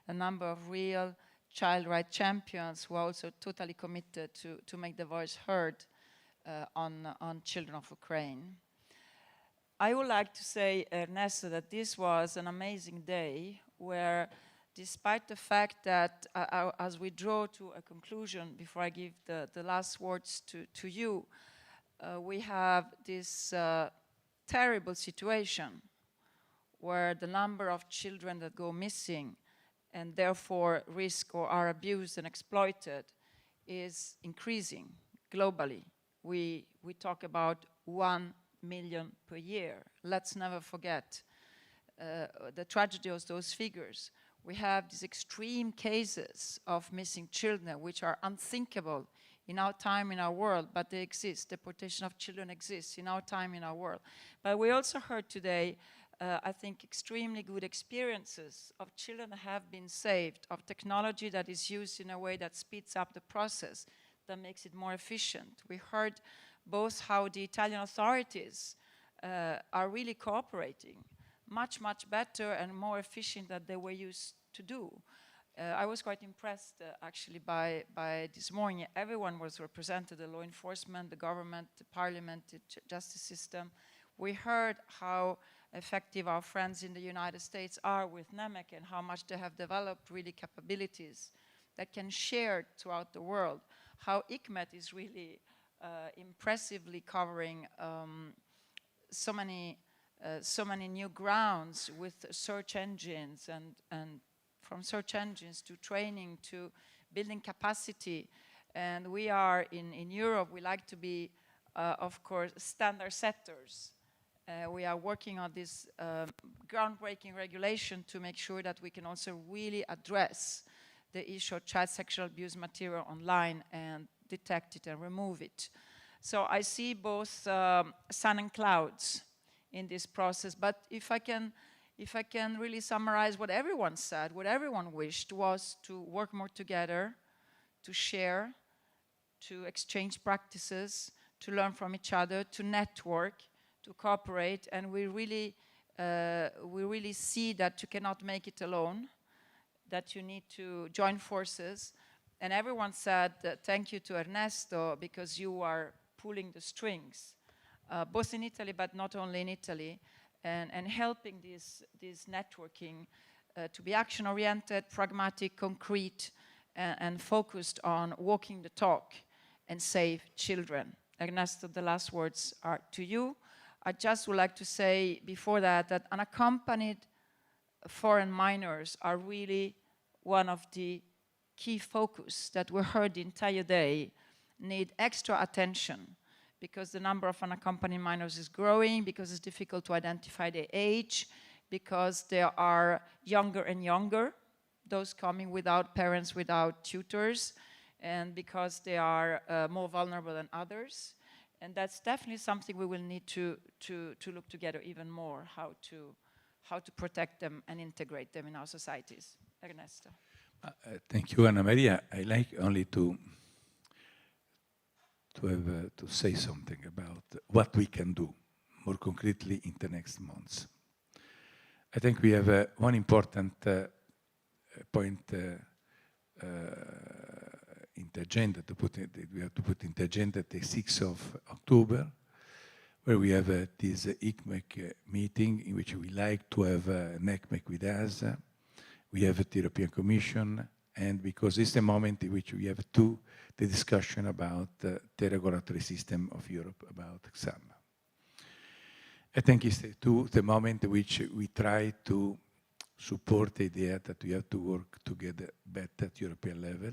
a number of real child rights champions who are also totally committed to make the voice heard. on children of Ukraine. I would like to say, Ernesto, that this was an amazing day where, despite the fact that, as we draw to a conclusion, before I give the last words to you, we have this terrible situation where the number of children that go missing and therefore risk or are abused and exploited is increasing globally. We talk about 1 million per year. Let's never forget the tragedy of those figures. We have these extreme cases of missing children which are unthinkable in our time, in our world, but they exist. Deportation of children exists in our time, in our world. But we also heard today, I think, extremely good experiences of children that have been saved, of technology that is used in a way that speeds up the process, that makes it more efficient. We heard both how the Italian authorities are really cooperating much, much better and more efficient than they were used to do. I was quite impressed actually by this morning. Everyone was represented, the law enforcement, the government, the parliament, the justice system. We heard how effective our friends in the United States are with NEMEC and how much they have developed really capabilities that can share throughout the world. How ICMET is really impressively covering so many new grounds with search engines and from search engines to training to building capacity. And we are in Europe, we like to be, of course, standard setters. We are working on this groundbreaking regulation to make sure that we can also really address the issue of child sexual abuse material online and detect it and remove it. So I see both sun and clouds in this process, but if I can really summarize what everyone said, what everyone wished was to work more together, to share, to exchange practices, to learn from each other, to network, to cooperate, and we really see that you cannot make it alone, that you need to join forces. And everyone said thank you to Ernesto because you are pulling the strings, both in Italy but not only in Italy, and helping this networking to be action-oriented, pragmatic, concrete, and focused on walking the talk and save children. Ernesto, the last words are to you. I just would like to say before that unaccompanied foreign minors are really one of the key focus that we heard the entire day, need extra attention because the number of unaccompanied minors is growing, because it's difficult to identify their age, because they are younger and younger, those coming without parents, without tutors, and because they are more vulnerable than others. And that's definitely something we will need to look together even more, how to protect them and integrate them in our societies. Ernesto. Thank you, Anna Maria. I like only to say something about what we can do more concretely in the next months. I think we have one important point in the agenda we have to put in the agenda the 6th of October, where we have this ICMEC meeting in which we like to have NECMEC with us. We have the European Commission, and because it's the moment in which we have the discussion about the regulatory system of Europe about exam. I think it's the moment in which we try to support the idea that we have to work together better at European level.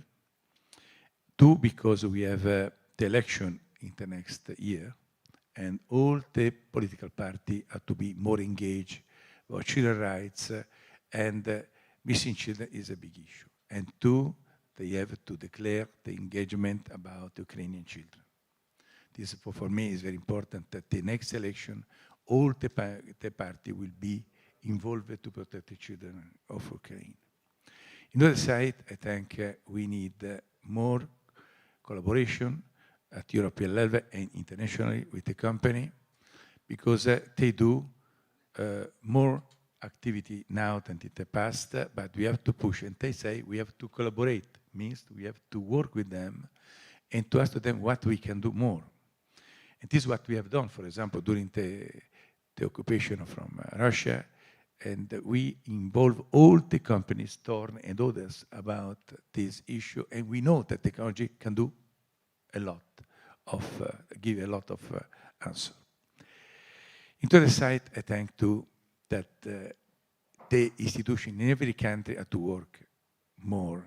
2, because we have the election in the next year, and all the political parties have to be more engaged about children's rights, and missing children is a big issue. And 2, they have to declare the engagement about Ukrainian children. This, for me, is very important that the next election, all the party will be involved to protect the children of Ukraine. On the other side, I think we need more collaboration at European level and internationally with the company, because they do more activity now than in the past, but we have to push, and they say we have to collaborate, means we have to work with them and to ask them what we can do more. And this is what we have done, for example, during the occupation from Russia, and we involve all the companies, Thorn and others, about this issue, and we know that technology can do a lot of, give a lot of answer. In the other side, I think too that the institution in every country have to work more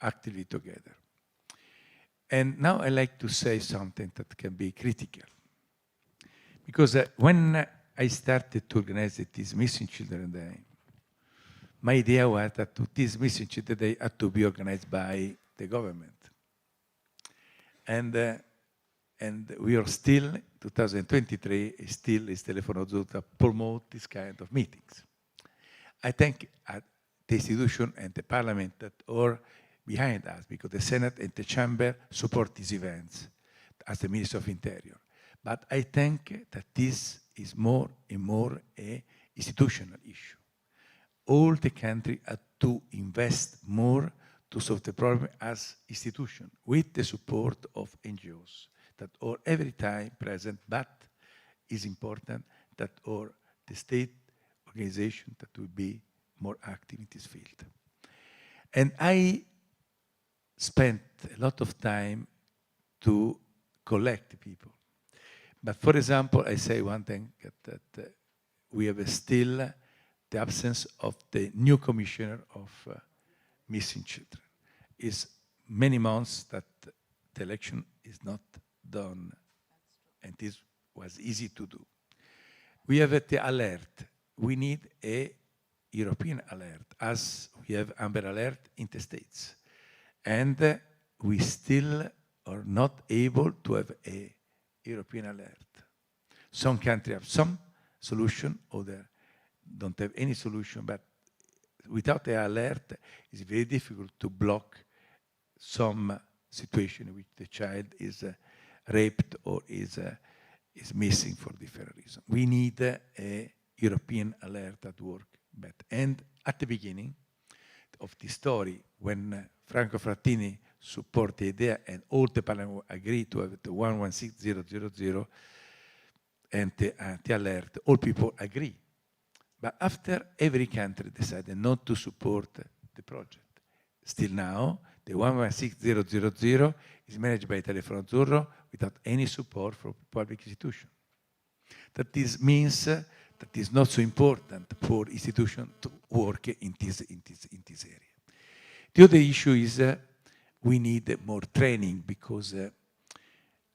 actively together. And now I like to say something that can be critical. Because when I started to organize this Missing Children Day, my idea was that this Missing Children Day had to be organized by the government. And we are still, 2023, still is Telefono Azzurro to promote this kind of meetings. I think the institution and the parliament that are behind us, because the Senate and the Chamber support these events as the Minister of Interior. But I think that this is more and more an institutional issue. All the country have to invest more to solve the problem as institution, with the support of NGOs that are every time present, but is important that are the state organization that will be more active in this field. And I spent a lot of time to collect people. But for example, I say one thing, that we have still the absence of the new commissioner of missing children. It's many months that the election is not done, and this was easy to do. We have the alert. We need a European alert, as we have Amber Alert in the States. And we still are not able to have a European alert. Some countries have some solution, others don't have any solution, but without the alert, it's very difficult to block some situation in which the child is raped or is missing for different reasons. We need a European alert at work better. And at the beginning of the story, when Franco Frattini supported the idea and all the parliament agreed to have the 116000 and the alert, all people agree. But after every country decided not to support the project, still now, the 116000 is managed by Telefono Azzurro without any support from public institution. That this means that it's not so important for institutions to work in this area. The other issue is we need more training because,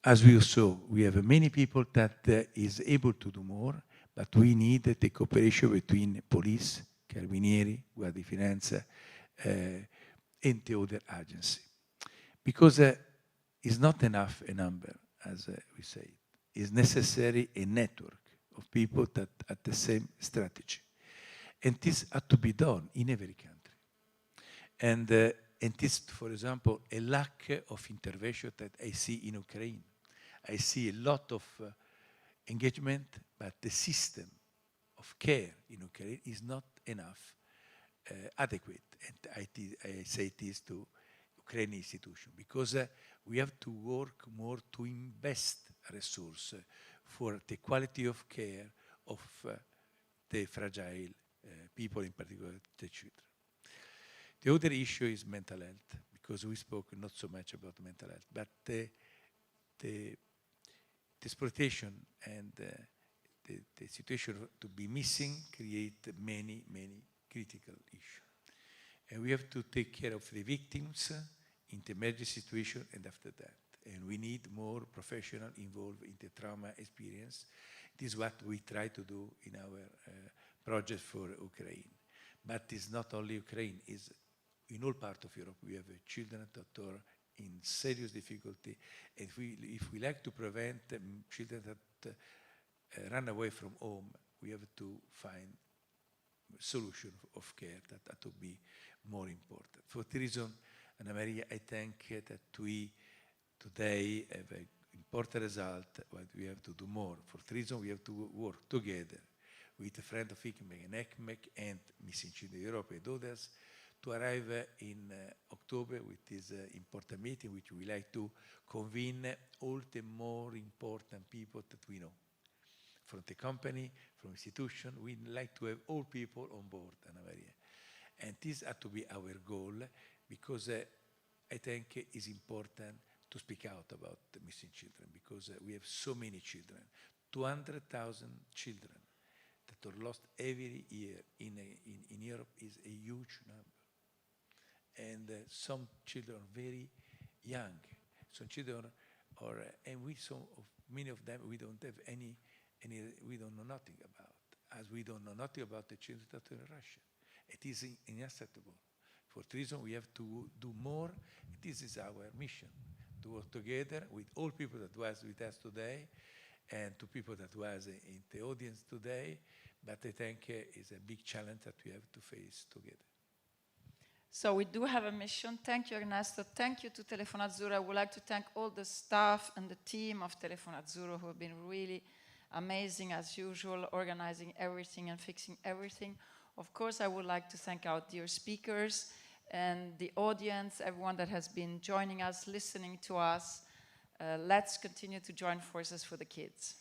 as we saw, we have many people that is able to do more, but we need the cooperation between police, carabinieri, Guardia di Finanza, and the other agency. Because it's not enough a number, as we say. It's necessary a network of people that have the same strategy. And this had to be done in every country. And this, for example, a lack of intervention that I see in Ukraine. I see a lot of engagement, but the system of care in Ukraine is not enough adequate. And I say this to Ukrainian institutions, because we have to work more to invest resources for the quality of care of the fragile people, in particular the children. The other issue is mental health, because we spoke not so much about mental health, but the exploitation and the situation to be missing create many, many critical issues. And we have to take care of the victims in the emergency situation and after that. And we need more professionals involved in the trauma experience. This is what we try to do in our project for Ukraine. But it's not only Ukraine, it's in all parts of Europe. We have children that are in serious difficulty. And if we like to prevent children that run away from home, we have to find solution of care that have to be more important. For the reason, Anna Maria, I think that we today have an important result, but we have to do more. For the reason, we have to work together with the friend of ICMEC and ECMEC and Missing Children Europe and others to arrive in October with this important meeting, which we like to convene all the more important people that we know. From the company, from institution, we like to have all people on board, Anna Maria. And this had to be our goal, because I think it's important to speak out about the missing children, because we have so many children, 200,000 children that are lost every year in Europe is a huge number. And some children are very young. Some children are, and many of them we don't have any, we don't know nothing about, as we don't know nothing about the children that are in Russia. It is unacceptable. For that reason, we have to do more. This is our mission, to work together with all people that was with us today, and to people that was in the audience today. But I think it's a big challenge that we have to face together. So we do have a mission. Thank you, Ernesto. Thank you to Telefono Azzurro. I would like to thank all the staff and the team of Telefono Azzurro who have been really amazing as usual, organizing everything and fixing everything. Of course, I would like to thank our dear speakers and the audience, everyone that has been joining us, listening to us. Let's continue to join forces for the kids.